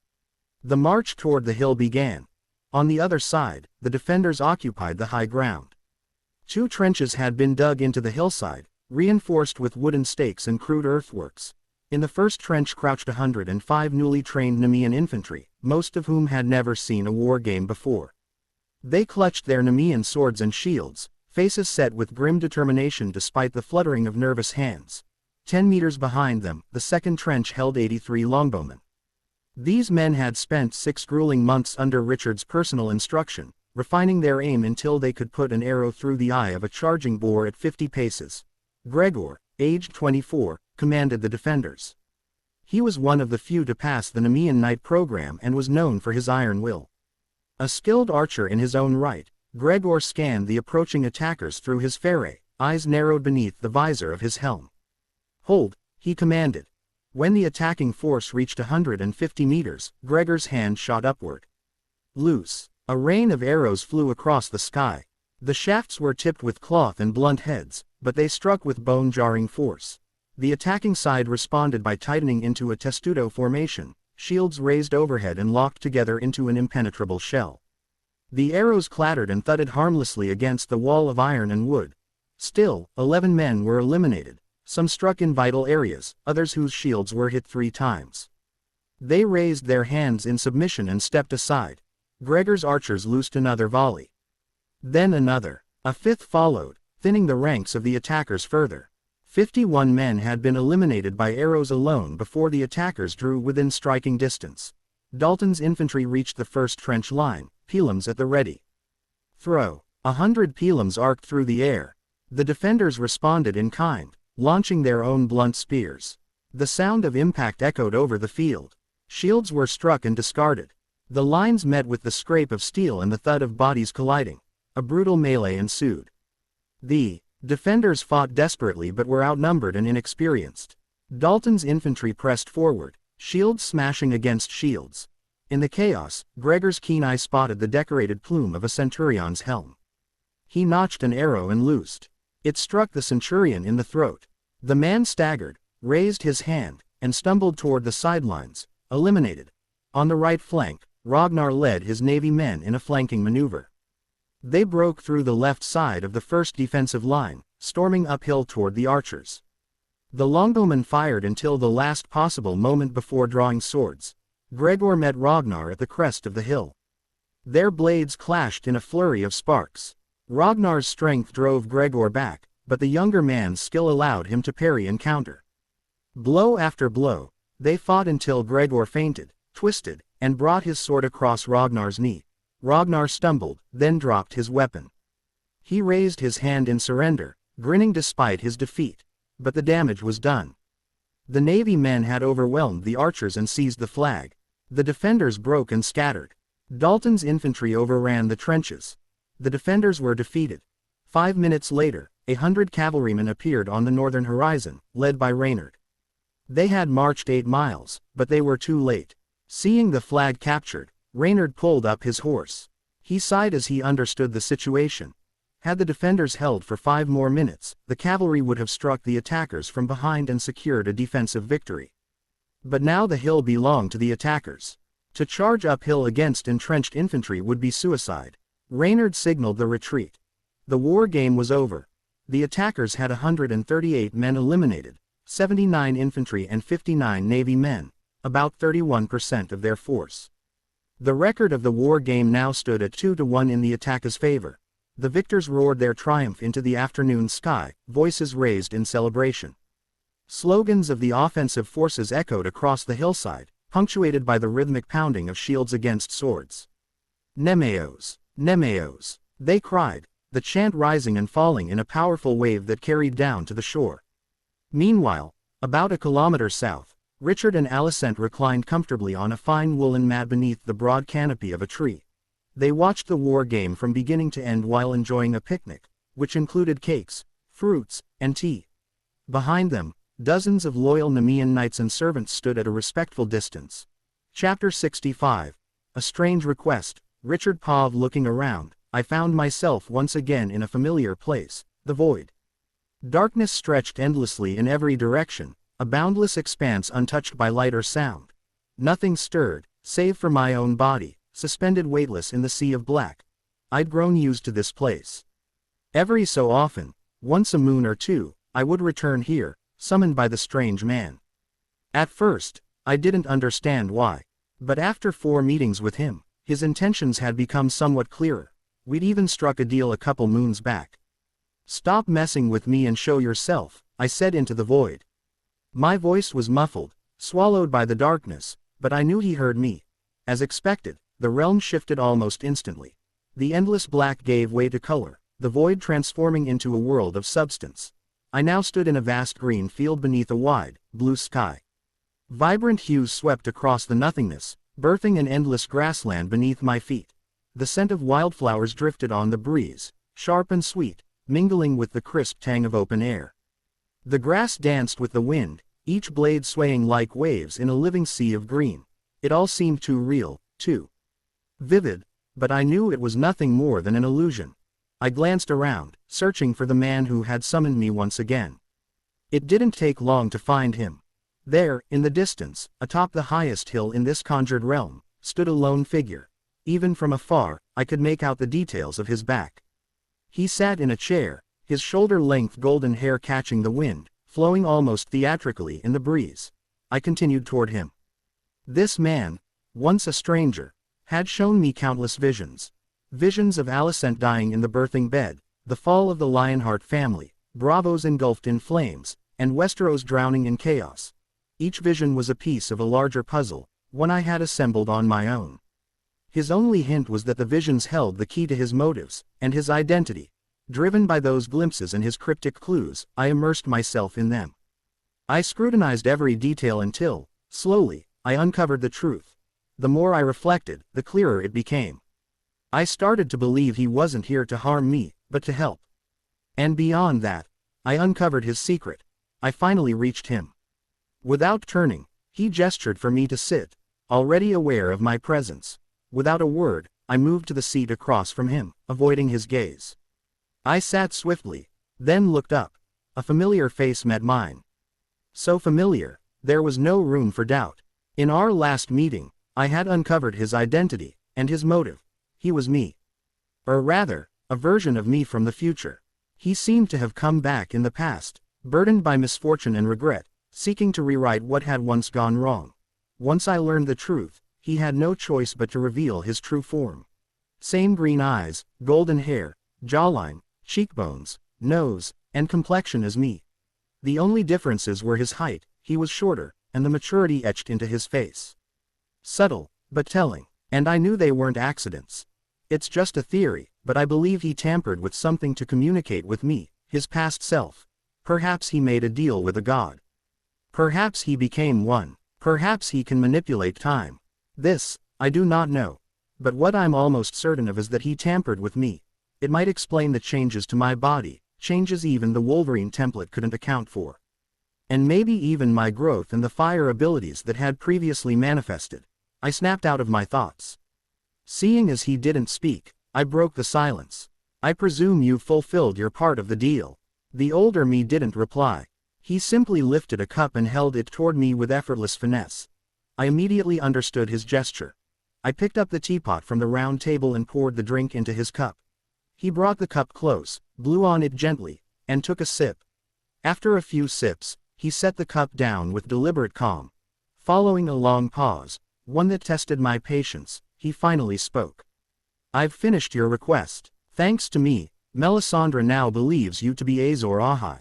The march toward the hill began. On the other side, the defenders occupied the high ground. 2 trenches had been dug into the hillside, reinforced with wooden stakes and crude earthworks. In the first trench crouched 105 newly trained Nemean infantry, most of whom had never seen a war game before. They clutched their Nemean swords and shields, faces set with grim determination despite the fluttering of nervous hands. 10 meters behind them, the second trench held 83 longbowmen. These men had spent 6 grueling months under Richard's personal instruction, refining their aim until they could put an arrow through the eye of a charging boar at 50 paces. Gregor, aged 24, commanded the defenders. He was one of the few to pass the Nemean Knight program and was known for his iron will. A skilled archer in his own right, Gregor scanned the approaching attackers through his ferret, eyes narrowed beneath the visor of his helm. "Hold," he commanded. When the attacking force reached 150 meters, Gregor's hand shot upward. Loose. A rain of arrows flew across the sky. The shafts were tipped with cloth and blunt heads, but they struck with bone-jarring force. The attacking side responded by tightening into a testudo formation, shields raised overhead and locked together into an impenetrable shell. The arrows clattered and thudded harmlessly against the wall of iron and wood. Still, 11 men were eliminated, some struck in vital areas, others whose shields were hit 3 times. They raised their hands in submission and stepped aside. Gregor's archers loosed another volley. Then another. A 5th followed, thinning the ranks of the attackers further. 51 men had been eliminated by arrows alone before the attackers drew within striking distance. Dalton's infantry reached the first trench line, pilums at the ready. Throw. 100 pilums arced through the air. The defenders responded in kind, launching their own blunt spears. The sound of impact echoed over the field. Shields were struck and discarded. The lines met with the scrape of steel and the thud of bodies colliding. A brutal melee ensued. The defenders fought desperately but were outnumbered and inexperienced. Dalton's infantry pressed forward, shields smashing against shields. In the chaos, Gregor's keen eye spotted the decorated plume of a centurion's helm. He notched an arrow and loosed. It struck the centurion in the throat. The man staggered, raised his hand, and stumbled toward the sidelines, eliminated. On the right flank, Ragnar led his navy men in a flanking maneuver. They broke through the left side of the first defensive line, storming uphill toward the archers. The longbowmen fired until the last possible moment before drawing swords. Gregor met Ragnar at the crest of the hill. Their blades clashed in a flurry of sparks. Ragnar's strength drove Gregor back, but the younger man's skill allowed him to parry and counter. Blow after blow, they fought until Gregor fainted, twisted, and brought his sword across Ragnar's knee. Ragnar stumbled, then dropped his weapon. He raised his hand in surrender, grinning despite his defeat. But the damage was done. The navy men had overwhelmed the archers and seized the flag. The defenders broke and scattered. Dalton's infantry overran the trenches. The defenders were defeated. 5 minutes later, 100 cavalrymen appeared on the northern horizon, led by Reynard. They had marched 8 miles, but they were too late. Seeing the flag captured, Reynard pulled up his horse. He sighed as he understood the situation. Had the defenders held for 5 more minutes, the cavalry would have struck the attackers from behind and secured a defensive victory. But now the hill belonged to the attackers. To charge uphill against entrenched infantry would be suicide. Reynard signaled the retreat. The war game was over. The attackers had 138 men eliminated, 79 infantry and 59 navy men, about 31% of their force. The record of the war game now stood at 2-1 in the attackers' favor. The victors roared their triumph into the afternoon sky, voices raised in celebration. Slogans of the offensive forces echoed across the hillside, punctuated by the rhythmic pounding of shields against swords. Nemeos, Nemeos, they cried, the chant rising and falling in a powerful wave that carried down to the shore. Meanwhile, about a kilometer south, Richard and Alicent reclined comfortably on a fine woolen mat beneath the broad canopy of a tree. They watched the war game from beginning to end while enjoying a picnic, which included cakes, fruits, and tea. Behind them, dozens of loyal Nemean knights and servants stood at a respectful distance. Chapter 65. A strange request. Richard paused, looking around. I found myself once again in a familiar place, the void. Darkness stretched endlessly in every direction, a boundless expanse untouched by light or sound. Nothing stirred, save for my own body, suspended weightless in the sea of black. I'd grown used to this place. Every so often, once a moon or two, I would return here, summoned by the strange man. At first, I didn't understand why. But after 4 meetings with him, his intentions had become somewhat clearer. We'd even struck a deal a couple moons back. "Stop messing with me and show yourself," I said into the void. My voice was muffled, swallowed by the darkness, but I knew he heard me. As expected, the realm shifted almost instantly. The endless black gave way to color, the void transforming into a world of substance. I now stood in a vast green field beneath a wide, blue sky. Vibrant hues swept across the nothingness, birthing an endless grassland beneath my feet. The scent of wildflowers drifted on the breeze, sharp and sweet, mingling with the crisp tang of open air. The grass danced with the wind, each blade swaying like waves in a living sea of green. It all seemed too real, too vivid, but I knew it was nothing more than an illusion. I glanced around, searching for the man who had summoned me once again. It didn't take long to find him. There, in the distance, atop the highest hill in this conjured realm, stood a lone figure. Even from afar, I could make out the details of his back. He sat in a chair, his shoulder-length golden hair catching the wind, flowing almost theatrically in the breeze. I continued toward him. This man, once a stranger, had shown me countless visions. Visions of Alicent dying in the birthing bed, the fall of the Lionheart family, Bravos engulfed in flames, and Westeros drowning in chaos. Each vision was a piece of a larger puzzle, one I had assembled on my own. His only hint was that the visions held the key to his motives, and his identity. Driven by those glimpses and his cryptic clues, I immersed myself in them. I scrutinized every detail until, slowly, I uncovered the truth. The more I reflected, the clearer it became. I started to believe he wasn't here to harm me, but to help. And beyond that, I uncovered his secret. I finally reached him. Without turning, he gestured for me to sit, already aware of my presence. Without a word, I moved to the seat across from him, avoiding his gaze. I sat swiftly, then looked up. A familiar face met mine. So familiar, there was no room for doubt. In our last meeting, I had uncovered his identity, and his motive. He was me. Or rather, a version of me from the future. He seemed to have come back in the past, burdened by misfortune and regret, seeking to rewrite what had once gone wrong. Once I learned the truth, he had no choice but to reveal his true form. Same green eyes, golden hair, jawline, cheekbones, nose, and complexion as me. The only differences were his height, he was shorter, and the maturity etched into his face. Subtle, but telling, and I knew they weren't accidents. It's just a theory, but I believe he tampered with something to communicate with me, his past self. Perhaps he made a deal with a god. Perhaps he became one. Perhaps he can manipulate time. This, I do not know. But what I'm almost certain of is that he tampered with me. It might explain the changes to my body, changes even the Wolverine template couldn't account for. And maybe even my growth and the fire abilities that had previously manifested. I snapped out of my thoughts. Seeing as he didn't speak, I broke the silence. I presume you fulfilled your part of the deal. The older me didn't reply. He simply lifted a cup and held it toward me with effortless finesse. I immediately understood his gesture. I picked up the teapot from the round table and poured the drink into his cup. He brought the cup close, blew on it gently, and took a sip. After a few sips, he set the cup down with deliberate calm. Following a long pause, one that tested my patience, he finally spoke. I've finished your request. Thanks to me, Melisandre now believes you to be Azor Ahai.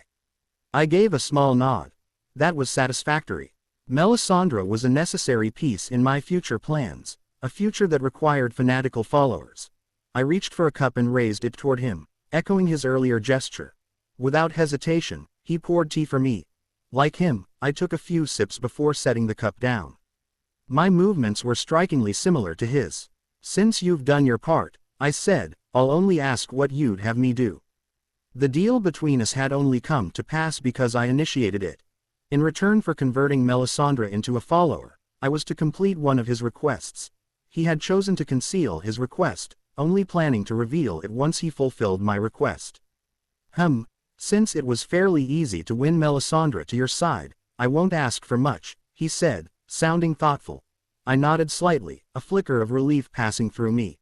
I gave a small nod. That was satisfactory. Melisandre was a necessary piece in my future plans, a future that required fanatical followers. I reached for a cup and raised it toward him, echoing his earlier gesture. Without hesitation, he poured tea for me. Like him, I took a few sips before setting the cup down. My movements were strikingly similar to his. Since you've done your part, I said, I'll only ask what you'd have me do. The deal between us had only come to pass because I initiated it. In return for converting Melisandre into a follower, I was to complete one of his requests. He had chosen to conceal his request, only planning to reveal it once he fulfilled my request. Since it was fairly easy to win Melisandre to your side, I won't ask for much, he said, sounding thoughtful. I nodded slightly, a flicker of relief passing through me.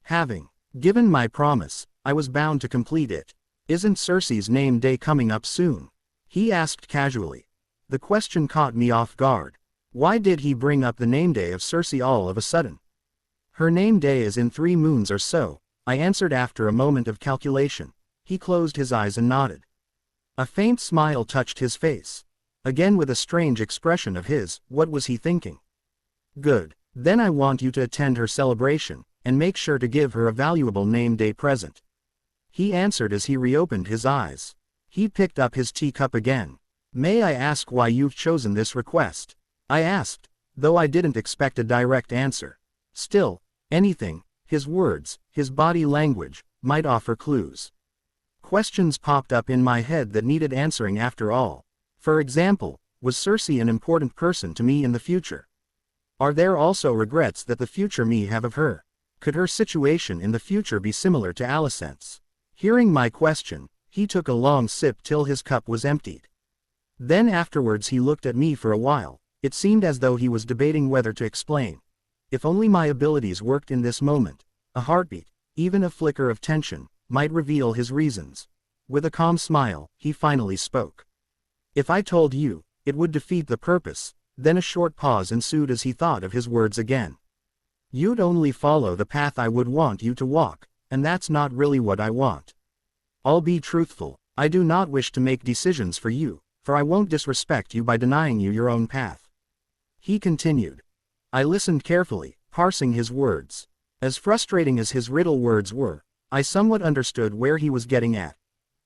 Having given my promise, I was bound to complete it. Isn't Cersei's name day coming up soon? He asked casually. The question caught me off guard. Why did he bring up the name day of Cersei all of a sudden? Her name day is in 3 moons or so, I answered after a moment of calculation. He closed his eyes and nodded. A faint smile touched his face. Again with a strange expression of his, what was he thinking? Good. Then I want you to attend her celebration, and make sure to give her a valuable name day present. He answered as he reopened his eyes. He picked up his teacup again. May I ask why you've chosen this request? I asked, though I didn't expect a direct answer. Still, anything, His words, his body language, might offer clues. Questions popped up in my head that needed answering after all. For example, was Cersei an important person to me in the future? Are there also regrets that the future me have of her? Could her situation in the future be similar to Alicent's? Hearing my question, he took a long sip till his cup was emptied. Then afterwards he looked at me for a while. It seemed as though he was debating whether to explain. If only my abilities worked in this moment, a heartbeat, even a flicker of tension, might reveal his reasons. With a calm smile, he finally spoke. If I told you, it would defeat the purpose. Then a short pause ensued as he thought of his words again. You'd only follow the path I would want you to walk, and that's not really what I want. I'll be truthful, I do not wish to make decisions for you, for I won't disrespect you by denying you your own path. He continued. I listened carefully, parsing his words. As frustrating as his riddle words were, I somewhat understood where he was getting at.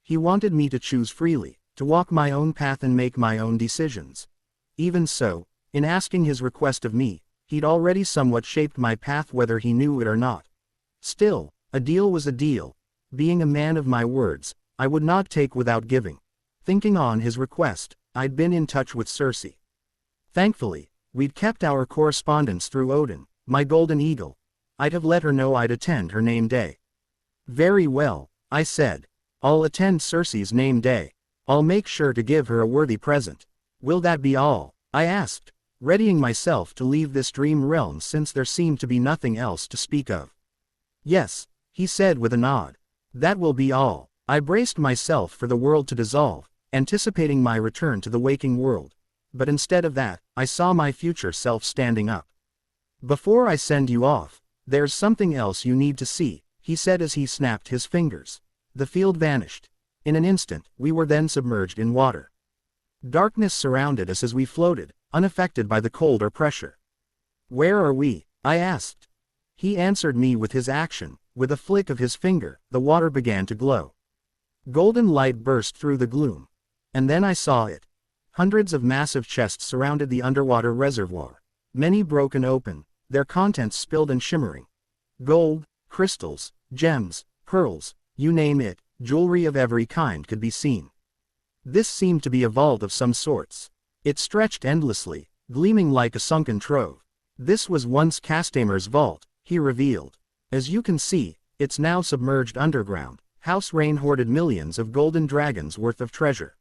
He wanted me to choose freely, to walk my own path and make my own decisions. Even so, in asking his request of me, he'd already somewhat shaped my path whether he knew it or not. Still, a deal was a deal. Being a man of my words, I would not take without giving. Thinking on his request, I'd been in touch with Cersei. Thankfully, we'd kept our correspondence through Odin, my golden eagle. I'd have let her know I'd attend her name day. Very well, I said. I'll attend Cersei's name day. I'll make sure to give her a worthy present. Will that be all? I asked, readying myself to leave this dream realm since there seemed to be nothing else to speak of. Yes, he said with a nod. That will be all. I braced myself for the world to dissolve, anticipating my return to the waking world. But instead of that, I saw my future self standing up. Before I send you off, there's something else you need to see, he said as he snapped his fingers. The field vanished. In an instant, we were then submerged in water. Darkness surrounded us as we floated, unaffected by the cold or pressure. Where are we? I asked. He answered me with his action. With a flick of his finger, the water began to glow. Golden light burst through the gloom. And then I saw it. Hundreds of massive chests surrounded the underwater reservoir. Many broken open, their contents spilled and shimmering. Gold, crystals, gems, pearls, you name it, jewelry of every kind could be seen. This seemed to be a vault of some sorts. It stretched endlessly, gleaming like a sunken trove. This was once Castamer's vault, he revealed. As you can see, it's now submerged underground. House Rain hoarded millions of golden dragons worth of treasure.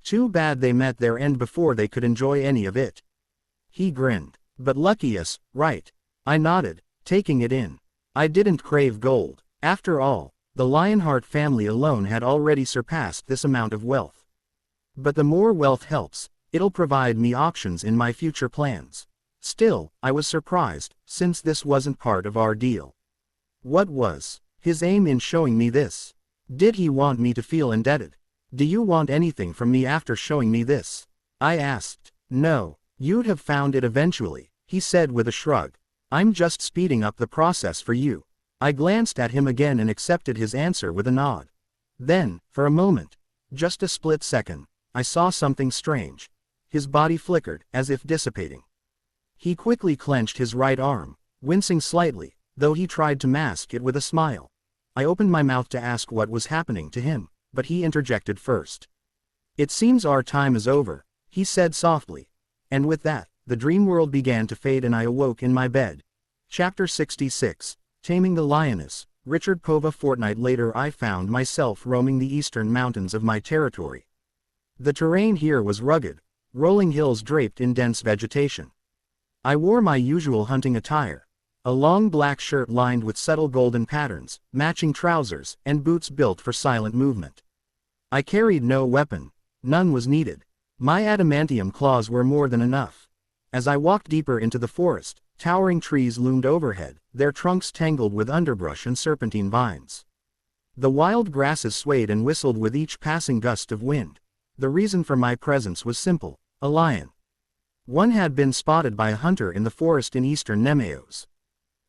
Too bad they met their end before they could enjoy any of it. He grinned. But lucky us, right? I nodded, taking it in. I didn't crave gold. After all, the Lionheart family alone had already surpassed this amount of wealth. But the more wealth helps, it'll provide me options in my future plans. Still, I was surprised, since this wasn't part of our deal. What was his aim in showing me this? Did he want me to feel indebted? Do you want anything from me after showing me this? I asked. No, you'd have found it eventually, he said with a shrug. I'm just speeding up the process for you. I glanced at him again and accepted his answer with a nod. Then, for a moment, just a split second, I saw something strange. His body flickered, as if dissipating. He quickly clenched his right arm, wincing slightly, though he tried to mask it with a smile. I opened my mouth to ask what was happening to him, but he interjected first. It seems our time is over, he said softly. And with that, the dream world began to fade and I awoke in my bed. Chapter 66, Taming the Lioness. Richard Pova. A fortnight later I found myself roaming the eastern mountains of my territory. The terrain here was rugged, rolling hills draped in dense vegetation. I wore my usual hunting attire, a long black shirt lined with subtle golden patterns, matching trousers, and boots built for silent movement. I carried no weapon, none was needed. My adamantium claws were more than enough. As I walked deeper into the forest, towering trees loomed overhead, their trunks tangled with underbrush and serpentine vines. The wild grasses swayed and whistled with each passing gust of wind. The reason for my presence was simple: a lion. One had been spotted by a hunter in the forest in eastern Nemeos.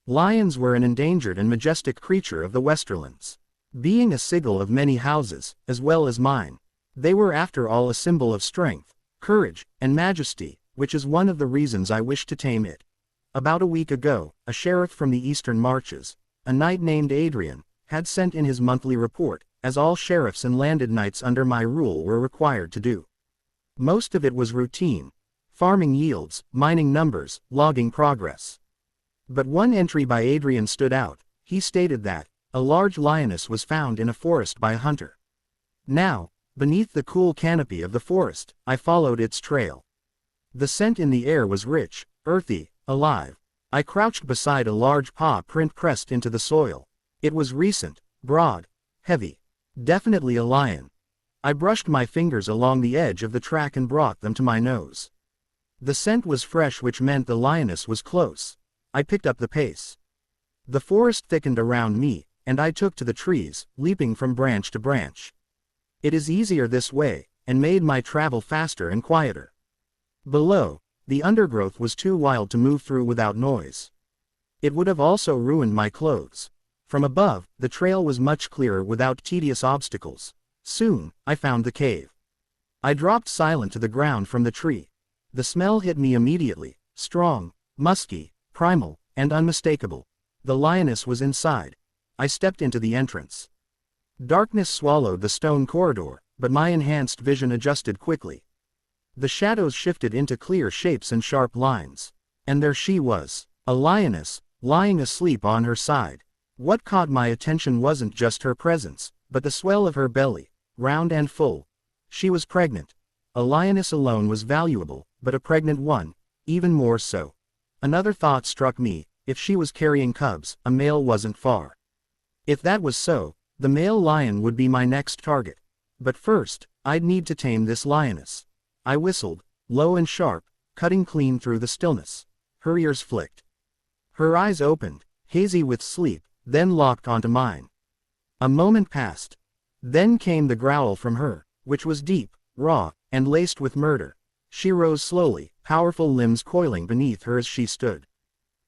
Lions were an endangered and majestic creature of the Westerlands. Being a sigil of many houses, as well as mine, they were after all a symbol of strength, courage, and majesty, which is one of the reasons I wished to tame it. About a week ago, a sheriff from the eastern marches, a knight named Adrian, had sent in his monthly report, as all sheriffs and landed knights under my rule were required to do. Most of it was routine: farming yields, mining numbers, logging progress. But one entry by Adrian stood out. He stated that a large lioness was found in a forest by a hunter. Now, beneath the cool canopy of the forest, I followed its trail. The scent in the air was rich, earthy, alive. I crouched beside a large paw print pressed into the soil. It was recent, broad, heavy. Definitely a lion. I brushed my fingers along the edge of the track and brought them to my nose. The scent was fresh, which meant the lioness was close. I picked up the pace. The forest thickened around me, and I took to the trees, leaping from branch to branch. It is easier this way, and made my travel faster and quieter. Below, the undergrowth was too wild to move through without noise. It would have also ruined my clothes. From above, the trail was much clearer without tedious obstacles. Soon, I found the cave. I dropped silent to the ground from the tree. The smell hit me immediately: strong, musky, primal, and unmistakable. The lioness was inside. I stepped into the entrance. Darkness swallowed the stone corridor, but my enhanced vision adjusted quickly. The shadows shifted into clear shapes and sharp lines. And there she was, a lioness, lying asleep on her side. What caught my attention wasn't just her presence, but the swell of her belly, round and full. She was pregnant. A lioness alone was valuable, but a pregnant one, even more so. Another thought struck me: if she was carrying cubs, a male wasn't far. If that was so, the male lion would be my next target. But first, I'd need to tame this lioness. I whistled, low and sharp, cutting clean through the stillness. Her ears flicked. Her eyes opened, hazy with sleep, then locked onto mine. A moment passed. Then came the growl from her, which was deep, raw, and laced with murder. She rose slowly, powerful limbs coiling beneath her as she stood.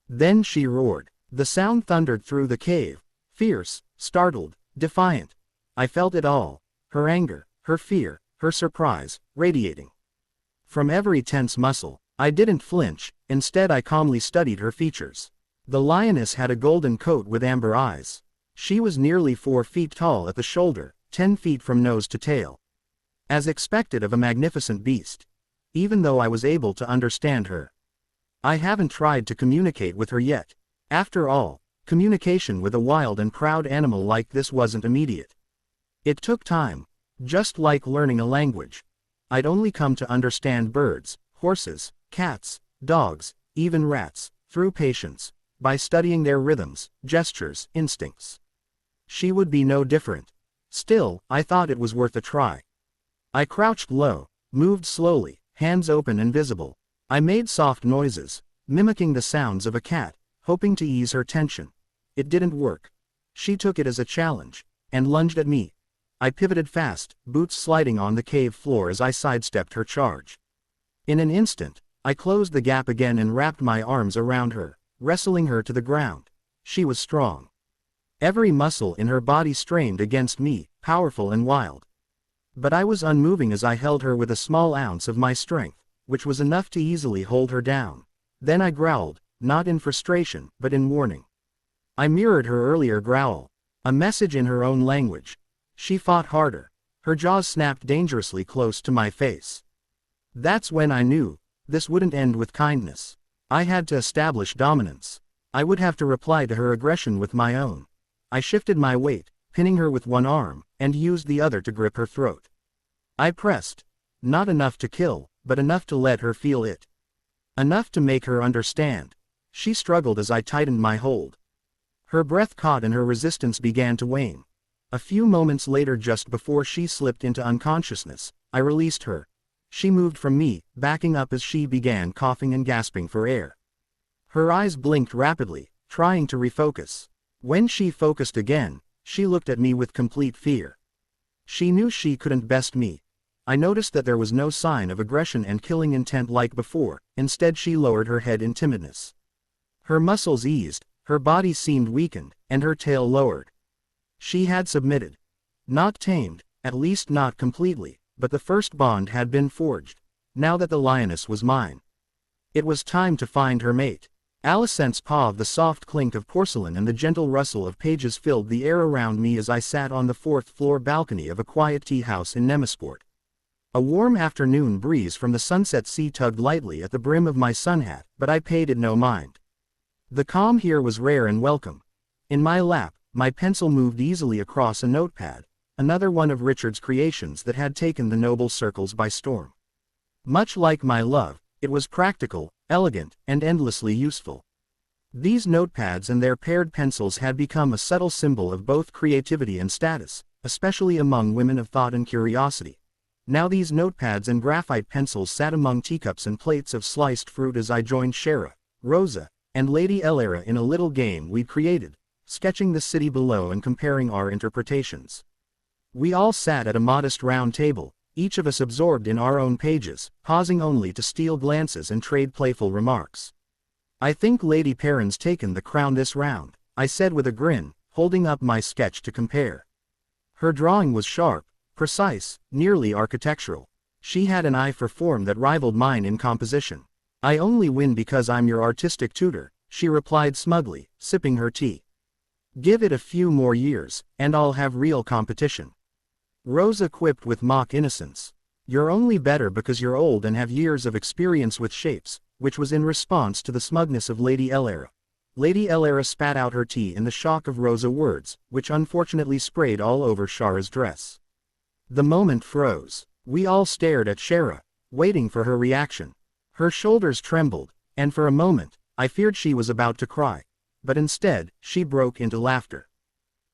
Then she roared. The sound thundered through the cave, fierce, startled, defiant. I felt it all: her anger, her fear, her surprise, radiating from every tense muscle. I didn't flinch. Instead, I calmly studied her features. The lioness had a golden coat with amber eyes. She was nearly 4 feet tall at the shoulder, 10 feet from nose to tail. As expected of a magnificent beast. Even though I was able to understand her, I haven't tried to communicate with her yet. After all, communication with a wild and proud animal like this wasn't immediate. It took time, just like learning a language. I'd only come to understand birds, horses, cats, dogs, even rats, through patience, by studying their rhythms, gestures, instincts. She would be no different. Still, I thought it was worth a try. I crouched low, moved slowly, hands open and visible. I made soft noises, mimicking the sounds of a cat, hoping to ease her tension. It didn't work. She took it as a challenge, and lunged at me. I pivoted fast, boots sliding on the cave floor as I sidestepped her charge. In an instant, I closed the gap again and wrapped my arms around her, wrestling her to the ground. She was strong. Every muscle in her body strained against me, powerful and wild. But I was unmoving as I held her with a small ounce of my strength, which was enough to easily hold her down. Then I growled, not in frustration, but in warning. I mirrored her earlier growl, a message in her own language. She fought harder. Her jaws snapped dangerously close to my face. That's when I knew this wouldn't end with kindness. I had to establish dominance. I would have to reply to her aggression with my own. I shifted my weight, pinning her with one arm, and used the other to grip her throat. I pressed. Not enough to kill, but enough to let her feel it. Enough to make her understand. She struggled as I tightened my hold. Her breath caught and her resistance began to wane. A few moments later, just before she slipped into unconsciousness, I released her. She moved from me, backing up as she began coughing and gasping for air. Her eyes blinked rapidly, trying to refocus. When she focused again, she looked at me with complete fear. She knew she couldn't best me. I noticed that there was no sign of aggression and killing intent like before. Instead, she lowered her head in timidness. Her muscles eased, her body seemed weakened, and her tail lowered. She had submitted. Not tamed, at least not completely, but the first bond had been forged. Now that the lioness was mine, it was time to find her mate. Alicent's paw, the soft clink of porcelain and the gentle rustle of pages filled the air around me as I sat on the fourth-floor balcony of a quiet tea house in Lanisport. A warm afternoon breeze from the sunset sea tugged lightly at the brim of my sun hat, but I paid it no mind. The calm here was rare and welcome. In my lap, my pencil moved easily across a notepad, another one of Richard's creations that had taken the noble circles by storm. Much like my love, it was practical, elegant, and endlessly useful. These notepads and their paired pencils had become a subtle symbol of both creativity and status, especially among women of thought and curiosity. Now these notepads and graphite pencils sat among teacups and plates of sliced fruit as I joined Shara, Rosa, and Lady Elera in a little game we'd created, sketching the city below and comparing our interpretations. We all sat at a modest round table, each of us absorbed in our own pages, pausing only to steal glances and trade playful remarks. "I think Lady Perrin's taken the crown this round," I said with a grin, holding up my sketch to compare. Her drawing was sharp, precise, nearly architectural. She had an eye for form that rivaled mine in composition. "I only win because I'm your artistic tutor," she replied smugly, sipping her tea. "Give it a few more years, and I'll have real competition." Rosa quipped with mock innocence. "You're only better because you're old and have years of experience with shapes," which was in response to the smugness of Lady Elera. Lady Elera spat out her tea in the shock of Rosa words, which unfortunately sprayed all over Shara's dress. The moment froze. We all stared at Shara, waiting for her reaction. Her shoulders trembled, and for a moment, I feared she was about to cry. But instead, she broke into laughter.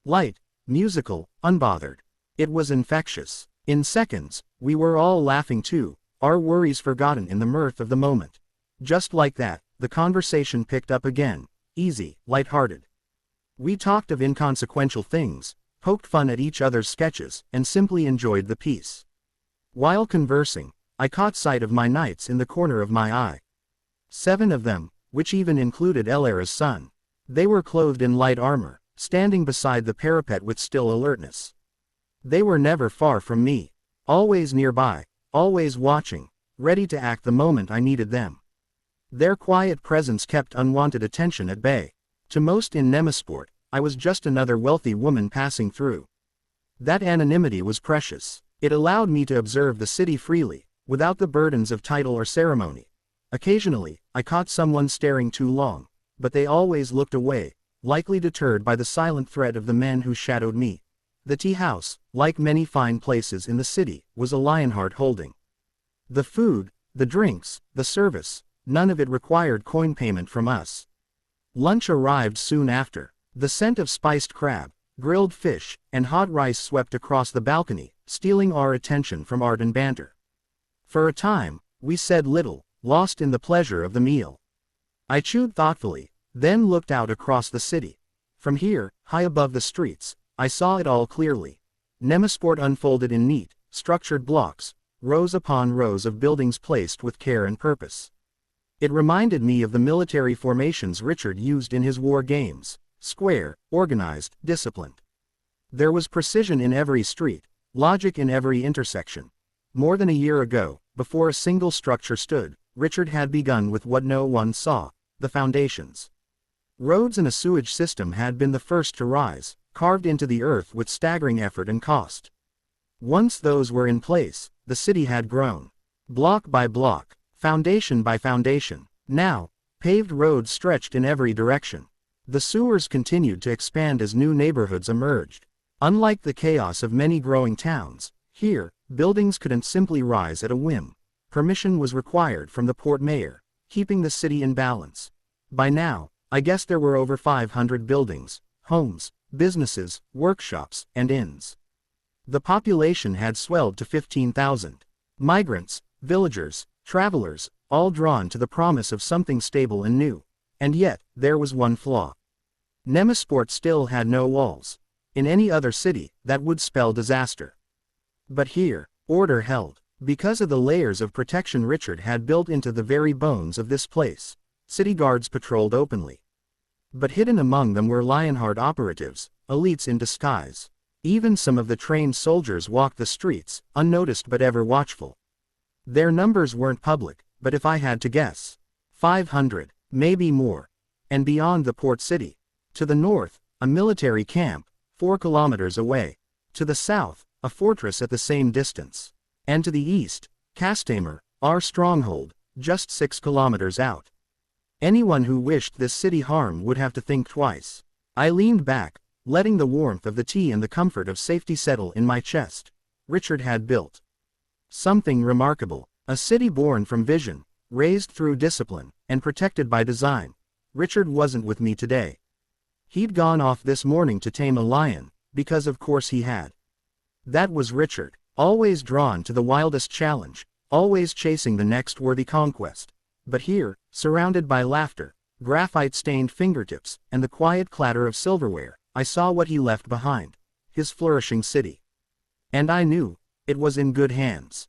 Light, musical, unbothered. It was infectious. In seconds, we were all laughing too, our worries forgotten in the mirth of the moment. Just like that, the conversation picked up again, easy, light-hearted. We talked of inconsequential things, poked fun at each other's sketches, and simply enjoyed the peace. While conversing, I caught sight of my knights in the corner of my eye. 7 of them, which even included Elera's son. They were clothed in light armor, standing beside the parapet with still alertness. They were never far from me, always nearby, always watching, ready to act the moment I needed them. Their quiet presence kept unwanted attention at bay. To most in Lanisport, I was just another wealthy woman passing through. That anonymity was precious. It allowed me to observe the city freely, without the burdens of title or ceremony. Occasionally, I caught someone staring too long, but they always looked away, likely deterred by the silent threat of the men who shadowed me. The tea house, like many fine places in the city, was a Lionheart holding. The food, the drinks, the service, none of it required coin payment from us. Lunch arrived soon after. The scent of spiced crab, grilled fish, and hot rice swept across the balcony, stealing our attention from art and banter. For a time, we said little, lost in the pleasure of the meal. I chewed thoughtfully, then looked out across the city. From here, high above the streets, I saw it all clearly. Lanisport unfolded in neat, structured blocks, rows upon rows of buildings placed with care and purpose. It reminded me of the military formations Richard used in his war games: square, organized, disciplined. There was precision in every street, logic in every intersection. More than a year ago, before a single structure stood, Richard had begun with what no one saw: the foundations. Roads and a sewage system had been the first to rise, carved into the earth with staggering effort and cost. Once those were in place, the city had grown. Block by block, foundation by foundation. Now, paved roads stretched in every direction. The sewers continued to expand as new neighborhoods emerged. Unlike the chaos of many growing towns, here, buildings couldn't simply rise at a whim. Permission was required from the port mayor, keeping the city in balance. By now, I guess there were over 500 buildings, homes, businesses, workshops, and inns. The population had swelled to 15,000. Migrants, villagers, travelers, all drawn to the promise of something stable and new. And yet, there was one flaw. Lanisport still had no walls. In any other city, that would spell disaster. But here, order held. Because of the layers of protection Richard had built into the very bones of this place, city guards patrolled openly. But hidden among them were Lionheart operatives, elites in disguise. Even some of the trained soldiers walked the streets, unnoticed but ever watchful. Their numbers weren't public, but if I had to guess, 500, maybe more. And beyond the port city. To the north, a military camp, 4 kilometers away. To the south, a fortress at the same distance. And to the east, Castamere, our stronghold, just 6 kilometers out. Anyone who wished this city harm would have to think twice. I leaned back, letting the warmth of the tea and the comfort of safety settle in my chest. Richard had built something remarkable. A city born from vision, raised through discipline, and protected by design. Richard wasn't with me today. He'd gone off this morning to tame a lion, because of course he had. That was Richard, always drawn to the wildest challenge, always chasing the next worthy conquest. But here, surrounded by laughter, graphite-stained fingertips, and the quiet clatter of silverware, I saw what he left behind. His flourishing city. And I knew, it was in good hands.